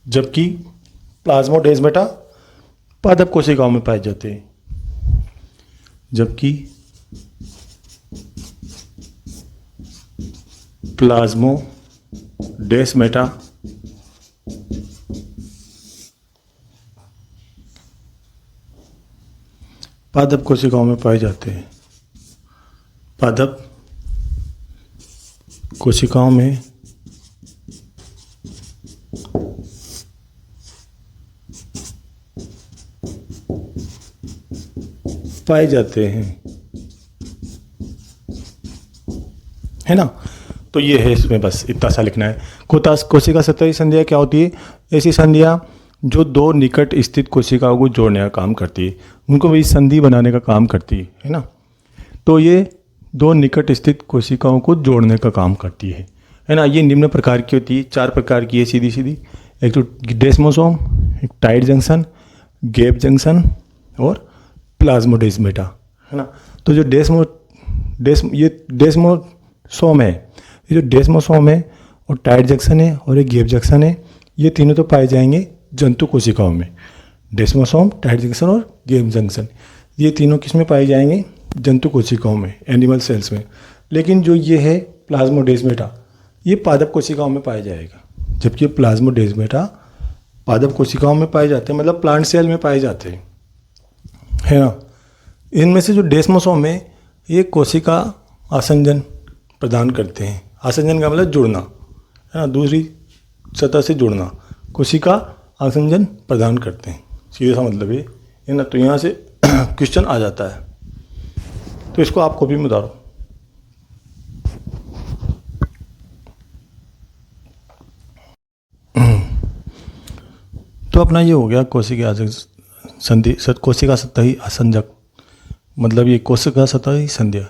जबकि प्लाज्मोडेस्माटा पादप कोशिकाओं में पाए जाते हैं, जबकि प्लाज्मोडेस्माटा पादप कोशिकाओं में पाए जाते हैं, पादप कोशिकाओं में पाए जाते हैं, है ना। तो ये है, इसमें बस इतना सा लिखना है। कोशिका सतही संधियाँ क्या होती है? ऐसी संधियाँ जो दो निकट स्थित कोशिकाओं को जोड़ने का काम करती है, उनको भी संधि बनाने का काम करती है ना। तो ये दो निकट स्थित कोशिकाओं को जोड़ने का काम करती है ना। ये निम्न प्रकार की होती है, 4 प्रकार की है सीधी सीधी, एक तो डेस्मोसोम, एक टाइट जंक्शन, गैप जंक्शन और प्लाज्मोडेस्माटा, है ना। तो जो डेस्मोसोम है, ये जो डेस्मोसोम है और टाइट जंक्शन है और एक गैप जंक्शन है, ये तीनों तो पाए जाएंगे जंतु कोशिकाओं में। डेस्मोसोम, टाइट जंक्शन और गैप जंक्शन, ये तीनों किस में पाए जाएंगे? जंतु कोशिकाओं में, एनिमल सेल्स में। लेकिन जो ये है प्लाज्मोडेस्माटा, ये पादप कोशिकाओं में पाया जाएगा, जबकि प्लाज्मोडेस्माटा पादप कोशिकाओं में पाए जाते हैं, मतलब प्लांट सेल में पाए जाते हैं, है ना। इनमें से जो डेस्मोसोम है ये कोशिका आसंजन प्रदान करते हैं, आसंजन का मतलब जुड़ना, है ना, दूसरी सतह से जुड़ना। कोशिका आसंजन प्रदान करते हैं, सीधा सा मतलब ये है ना। तो यहाँ से क्वेश्चन आ जाता है, तो इसको आप कॉपी में उतारो। तो अपना ये हो गया कोशिका संधि, कोशिका सतही आसंजक, मतलब ये कोशिका सतही संध्या।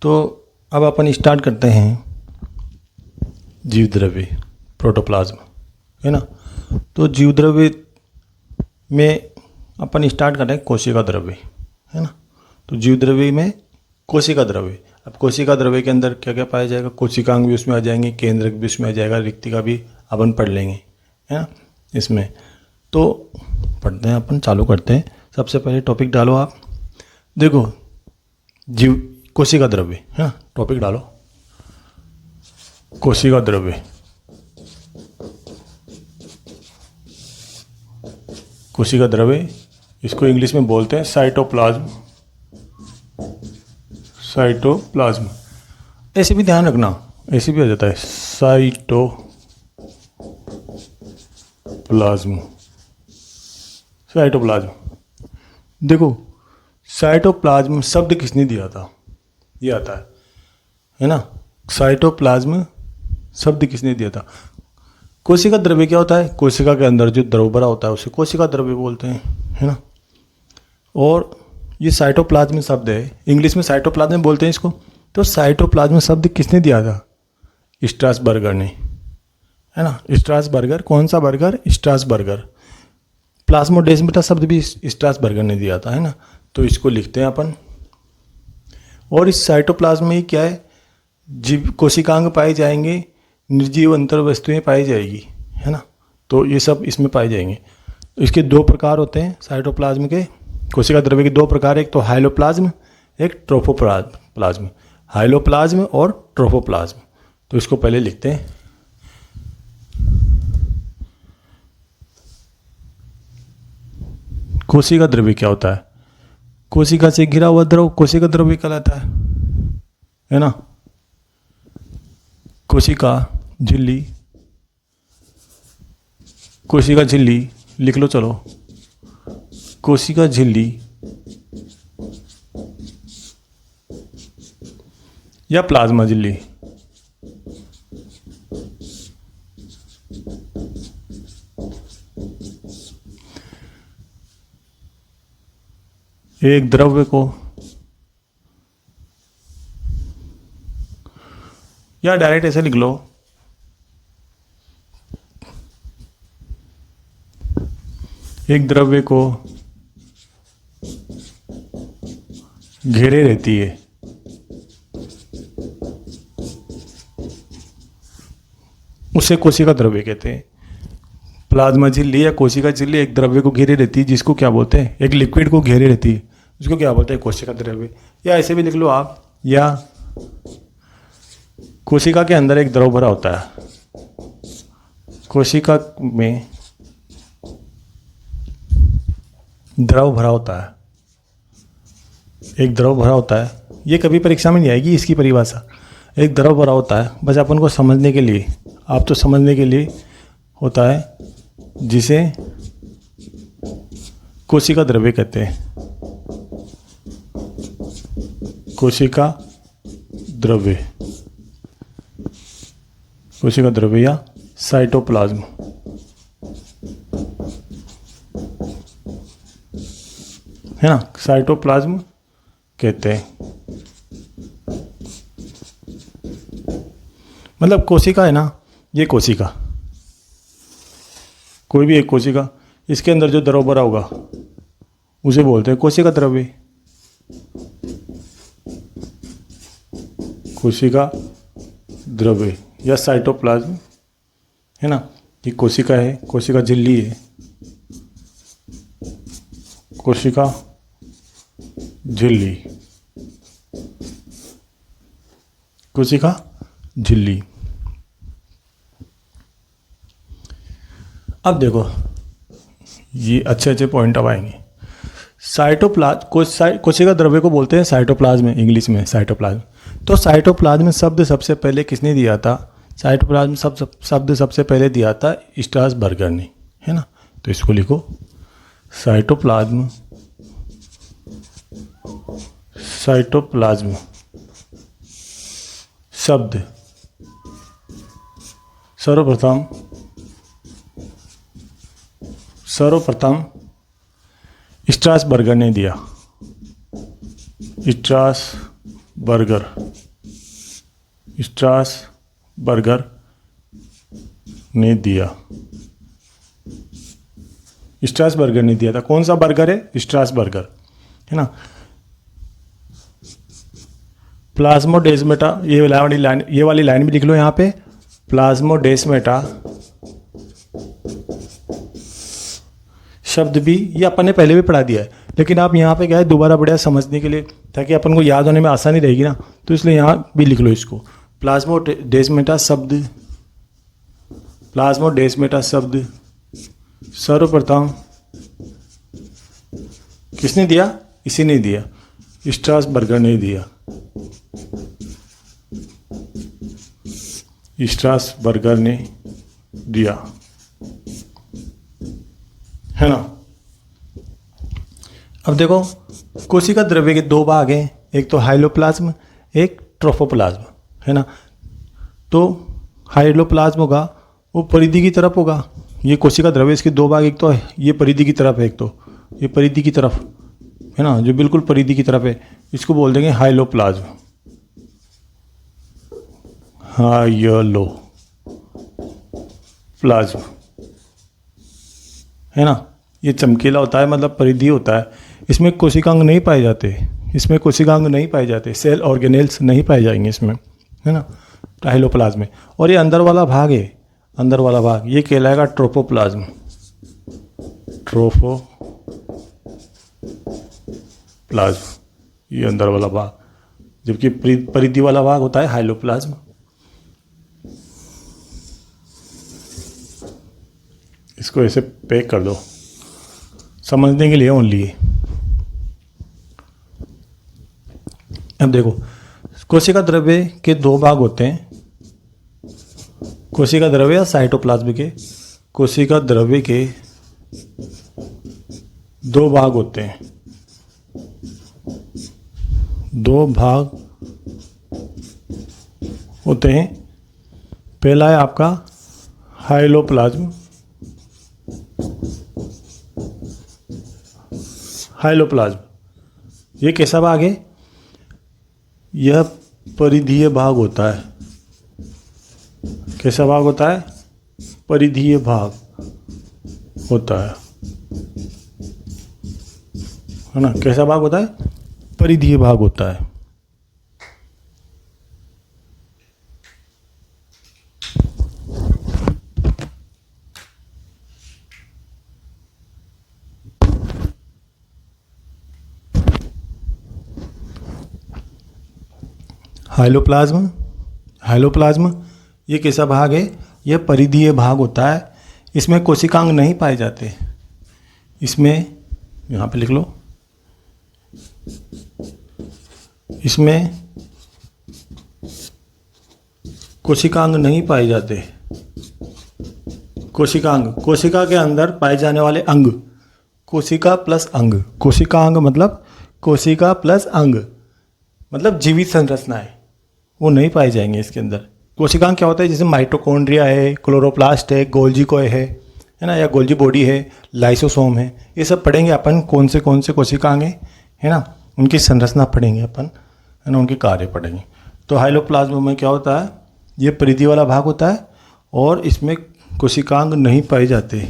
तो अब अपन स्टार्ट करते हैं जीव द्रव्य, प्रोटोप्लाज्म, है ना। तो जीव द्रव्य में अपन स्टार्ट कर रहे हैं कोशिका द्रव्य, है ना। तो जीव द्रव्य में कोशिका द्रव्य। अब कोशिका द्रव्य के अंदर क्या क्या पाया जाएगा, कोशिकांग भी उसमें आ जाएंगे, केंद्रक भी उसमें आ जाएगा, रिक्तिका भी अपन पढ़ लेंगे, है ना इसमें। तो पढ़ते हैं अपन, चालू करते हैं। सबसे पहले टॉपिक डालो आप, देखो जीव कोशिका द्रव्य, है ना। टॉपिक डालो कोशिका द्रव्य। कोशिका द्रव्य, इसको इंग्लिश में बोलते हैं साइटोप्लाज्म। साइटोप्लाज्म ऐसे भी ध्यान रखना, ऐसे भी आ जाता है साइटोप्लाज्म। साइटोप्लाज्म, देखो साइटोप्लाज्म शब्द किसने दिया था, ये आता है ना। साइटोप्लाज्म शब्द किसने दिया था। कोशिका द्रव्य क्या होता है, कोशिका के अंदर जो द्रव भरा होता है उसे कोशिका द्रव्य बोलते हैं, है ना। और ये साइटोप्लाज्म शब्द है, इंग्लिश में साइटोप्लाज्म बोलते हैं इसको। तो साइटोप्लाज्म शब्द किसने दिया था, स्ट्रासबर्गर ने, है ना। स्ट्रासबर्गर, कौन सा बर्गर, स्ट्रासबर्गर। प्लाज्मोडेस्माटा शब्द भी स्ट्रासबर्गर ने दिया था, है ना। तो इसको लिखते हैं अपन। और इस साइटोप्लाज्म में क्या है, जीव कोशिकांग पाए जाएंगे, निर्जीव अंतर वस्तुएं पाई जाएगी, है ना। तो ये सब इसमें पाए जाएंगे। इसके दो प्रकार होते हैं साइटोप्लाज्म के, कोशिका द्रव्य के दो प्रकार, एक तो हाइलोप्लाज्म, एक ट्रोफोप्लाज्म। हाइलोप्लाज्म और ट्रोफोप्लाज्म। तो इसको पहले लिखते हैं। कोशिका द्रव्य क्या होता है, कोशिका से घिरा हुआ द्रव कोशिका द्रव्य कहलाता है ना। कोशिका झिल्ली, कोशिका झिल्ली लिख लो, चलो। कोशिका झिल्ली या प्लाज्मा झिल्ली, एक द्रव्य को या डायरेक्ट ऐसे लिख लो, एक द्रव्य को घेरे रहती है, उसे कोशिका द्रव्य कहते हैं। प्लाज्मा झिल्ली या कोशिका झिल्ली एक द्रव्य को घेरे रहती है, जिसको क्या बोलते हैं, एक लिक्विड को घेरे रहती है, उसको क्या बोलते हैं, कोशिका द्रव्य। या ऐसे भी लिख लो आप, या कोशिका के अंदर एक द्रव भरा होता है, कोशिका में द्रव भरा होता है, एक द्रव भरा होता है। ये कभी परीक्षा में नहीं आएगी इसकी परिभाषा। एक द्रव भरा होता है, बस अपन को समझने के लिए, आप तो समझने के लिए होता है, जिसे कोशिका द्रव्य कहते हैं। कोशिका द्रव्य, कोशिका द्रव्य या साइटोप्लाज्म, है ना, साइटोप्लाज्म कहते हैं। मतलब कोशिका है ना, ये कोशिका, कोई भी एक कोशिका, इसके अंदर जो द्रव भरा होगा उसे बोलते हैं कोशिका द्रव्य। कोशिका द्रव्य या साइटोप्लाज्म, है ना। ये कोशिका है, कोशिका झिल्ली है, कोशिका झिल्ली, कोशिका झिल्ली। अब देखो ये अच्छे अच्छे पॉइंट अब आएंगे। साइटोप्लाज्म, कोशिका द्रव्य को बोलते हैं साइटोप्लाज्म, इंग्लिश में साइटोप्लाज्म। तो साइटोप्लाज्म शब्द सबसे पहले किसने दिया था? साइटोप्लाज्म शब्द सबसे पहले दिया था स्ट्रासबर्गर ने, है ना। तो इसको लिखो, साइटोप्लाज्म शब्द सर्वप्रथम स्ट्रासबर्गर ने दिया। स्ट्रासबर्गर ने दिया। स्ट्रासबर्गर ने दिया था। कौन सा बर्गर है? स्ट्रासबर्गर, है ना। प्लाज्मोडेस्माटा, ये वाली लाइन भी लिख लो यहाँ पे। प्लाज्मोडेस्माटा शब्द भी ये अपन ने पहले भी पढ़ा दिया है, लेकिन आप यहाँ पे क्या है दोबारा बढ़िया समझने के लिए, ताकि अपन को याद होने में आसानी रहेगी ना, तो इसलिए यहाँ भी लिख लो इसको। प्लाज्मोडेस्माटा शब्द सर्वप्रथम किसने दिया? इसी ने दिया, स्ट्रासबर्गर ने दिया। स्ट्रासबर्गर ने दिया, है ना। अब देखो, कोशिका द्रव्य के दो भाग हैं, एक तो हाइलोप्लाज्म, एक ट्रोफोप्लाज्म, है ना। तो हाइलोप्लाज्म होगा वो परिधि की तरफ होगा। ये कोशिका द्रव्य, इसके दो भाग, एक तो ये परिधि की तरफ है, एक तो ये परिधि की तरफ, है ना, जो बिल्कुल परिधि की तरफ है, इसको बोल देंगे हाइलोप्लाज्म। हाइलोप्लाज्म, है ना। ये चमकीला होता है, मतलब परिधि होता है। इसमें कोशिकांग नहीं पाए जाते, सेल ऑर्गेनेल्स नहीं पाए जाएंगे इसमें, है ना, हाइलोप्लाज्म में। और ये अंदर वाला भाग है, ये कहलाएगा ट्रोफोप्लाज्म। ये अंदर वाला भाग, जबकि परिधि वाला भाग होता है हाइलोप्लाज्म। इसको ऐसे पैक कर दो, समझने के लिए ओनली। अब देखो, कोशिका द्रव्य के दो भाग होते हैं। कोशिका द्रव्य या साइटोप्लाज्म के, कोशिका द्रव्य के दो भाग होते हैं। दो भाग होते हैं। पहला है आपका हाइलोप्लाज्म। ये कैसा भाग है? यह परिधीय भाग होता है। कैसा भाग होता है? परिधीय भाग होता है ना। कैसा भाग होता है? परिधीय भाग होता है। हाइलोप्लाज्म ये कैसा भाग है? यह परिधीय भाग होता है। इसमें कोशिकांग नहीं पाए जाते। इसमें, यहाँ पे लिख लो, इसमें कोशिकांग नहीं पाए जाते। कोशिका के अंदर पाए जाने वाले अंग, कोशिका प्लस अंग। कोशिकांग मतलब कोशिका प्लस अंग, मतलब जीवित संरचनाएं, वो नहीं पाए जाएंगे इसके अंदर। कोशिकांग क्या होता है? जैसे माइटोकॉन्ड्रिया है, क्लोरोप्लास्ट है, गोल्जी कोय है ना, या गोल्जी बॉडी है, लाइसोसोम है। ये सब पढ़ेंगे अपन, कौन से कोशिकांग है ना, उनकी संरचना पढ़ेंगे अपन, है ना, उनके कार्य पढ़ेंगे। तो हाइलोप्लाज्म में क्या होता है? ये परिधि वाला भाग होता है और इसमें कोशिकांग नहीं पाए जाते,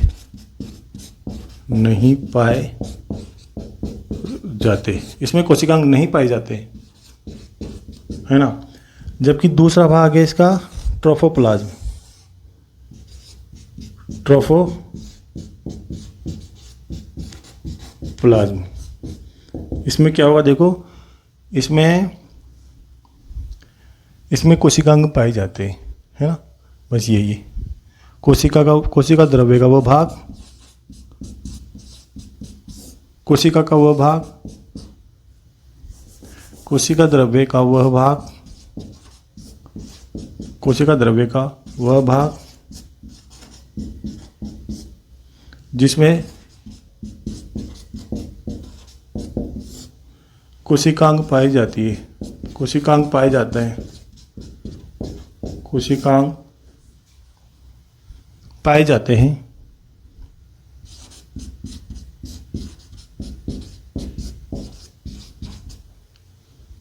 इसमें कोशिकांग नहीं पाए जाते, है ना। जबकि दूसरा भाग है इसका ट्रोफोप्लाज्म। इसमें क्या होगा? देखो, इसमें कोशिकांग पाए जाते हैं, है ना। बस यही है कोशिका द्रव्य का वो भाग, कोशिका द्रव्य का वह भाग कोशिका द्रव्य का वह भाग जिसमें कोशिकांग पाई जाती है, कोशिकांग पाए जाते हैं, कोशिकांग पाए जाते हैं,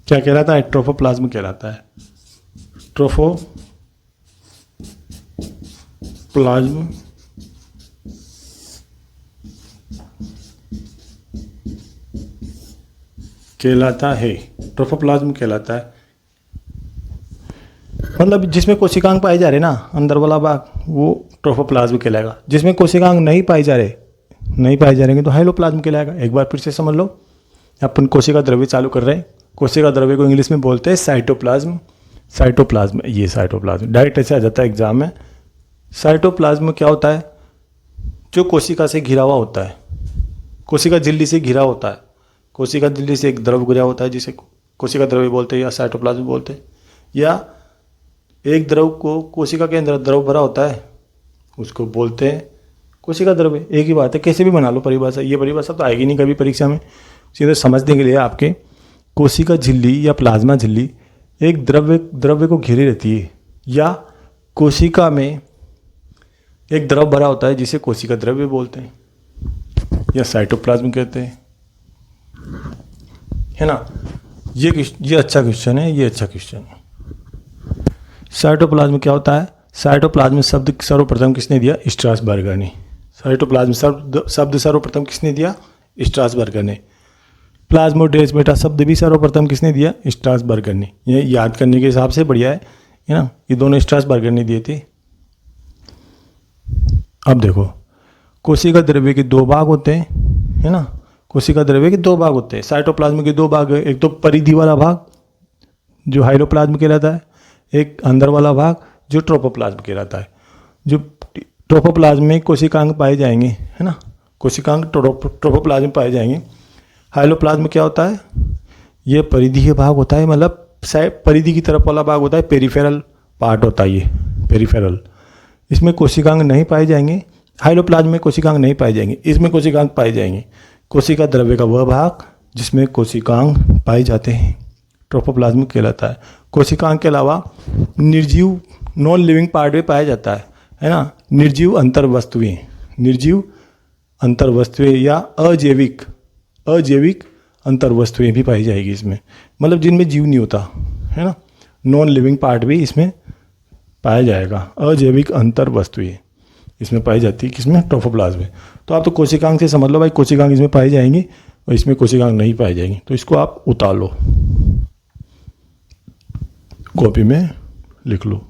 क्या कहलाता है? ट्रोफोप्लाज्म कहलाता है। ट्रोफोप्लाज्म कहलाता है, ट्रोफोप्लाज्म कहलाता है। मतलब जिसमें कोशिकांग पाए जा रहे ना अंदर वाला भाग, वो ट्रोफोप्लाज्म कहलाएगा। जिसमें कोशिकांग नहीं पाए जा रहे तो हाइलोप्लाज्म कहलाएगा। एक बार फिर से समझ लो, अपन कोशिका द्रव्य चालू कर रहे हैं। कोशिका द्रव्य को इंग्लिश में बोलते हैं साइटोप्लाज्म। ये साइटोप्लाज्म डायरेक्ट ऐसे आ जाता है एग्जाम में। साइटोप्लाज्म क्या होता है? जो कोशिका से घिरा हुआ होता है, कोशिका झिल्ली से घिरा होता है। कोशिका झिल्ली से एक द्रव घिरा होता है जिसे कोशिका द्रव्य बोलते हैं या साइटोप्लाज्म बोलते हैं। या एक द्रव को कोशिका के अंदर द्रव भरा होता है, उसको बोलते हैं कोशिका द्रव्य। एक ही बात है, कैसे भी बना लो परिभाषा। ये परिभाषा तो आएगी नहीं कभी परीक्षा में, सीधे समझने के लिए आपके कोशिका झिल्ली या प्लाज्मा झिल्ली एक द्रव्य को घेरे रहती है, या कोशिका में एक द्रव भरा होता है जिसे कोशिका द्रव्य बोलते हैं या साइटोप्लाज्म कहते हैं, है ना। ये अच्छा क्वेश्चन है, ये अच्छा क्वेश्चन है। साइटोप्लाज्म क्या होता है? साइटोप्लाज्म शब्द सर्वप्रथम किसने दिया? स्ट्रासबर्गर ने। साइटोप्लाज्म शब्द सर्वप्रथम किसने दिया? स्ट्रासबर्गर ने। प्लाज्मोडेस्माटा शब्द भी सर्वप्रथम किसने दिया? स्ट्रासबर्गर ने। ये याद करने के हिसाब से बढ़िया है ना। ये दोनों स्ट्रासबर्गर ने दिए थे। अब देखो, कोशिका द्रव्य के दो भाग होते हैं, है ना। कोशिका द्रव्य के दो भाग होते हैं। साइटोप्लाज्म के दो भाग है, एक तो परिधि वाला भाग जो हाइलोप्लाज्म कहलाता है, एक अंदर वाला भाग जो ट्रोपोप्लाज्म कहलाता है। जो ट्रोपोप्लाज्म में कोशिकांग पाए जाएंगे, है ना। कोशिकांग ट्रोपोप्लाज्म में पाए जाएंगे। हाइलोप्लाज्म क्या होता है? ये परिधीय भाग होता है, मतलब परिधि की तरफ वाला भाग होता है, पेरिफेरल पार्ट होता है ये, पेरिफेरल। इसमें कोशिकांग नहीं पाए जाएंगे। हाइलोप्लाज्म में कोशिकांग नहीं पाए जाएंगे, इसमें कोशिकांग पाए जाएंगे। कोशिका द्रव्य का वह भाग जिसमें कोशिकांग पाए जाते हैं ट्रोपोप्लाज्म कहलाता है। कोशिकांग के अलावा निर्जीव नॉन लिविंग पार्ट भी पाया जाता है ना। निर्जीव अंतर वस्तुएं या अजैविक अंतर वस्तुएं भी पाई जाएगी इसमें, मतलब जिनमें जीव नहीं होता, है ना। नॉन लिविंग पार्ट भी इसमें पाया जाएगा। अजैविक अंतर वस्तुएं इसमें पाई जाती है, किसमें? ट्रोफोप्लाज्म में। तो आप तो कोशिकांग से समझ लो भाई, कोशिकांग इसमें पाई जाएंगी और इसमें कोशिकांग नहीं पाई जाएंगी। तो इसको आप उतार लो, कॉपी में लिख लो।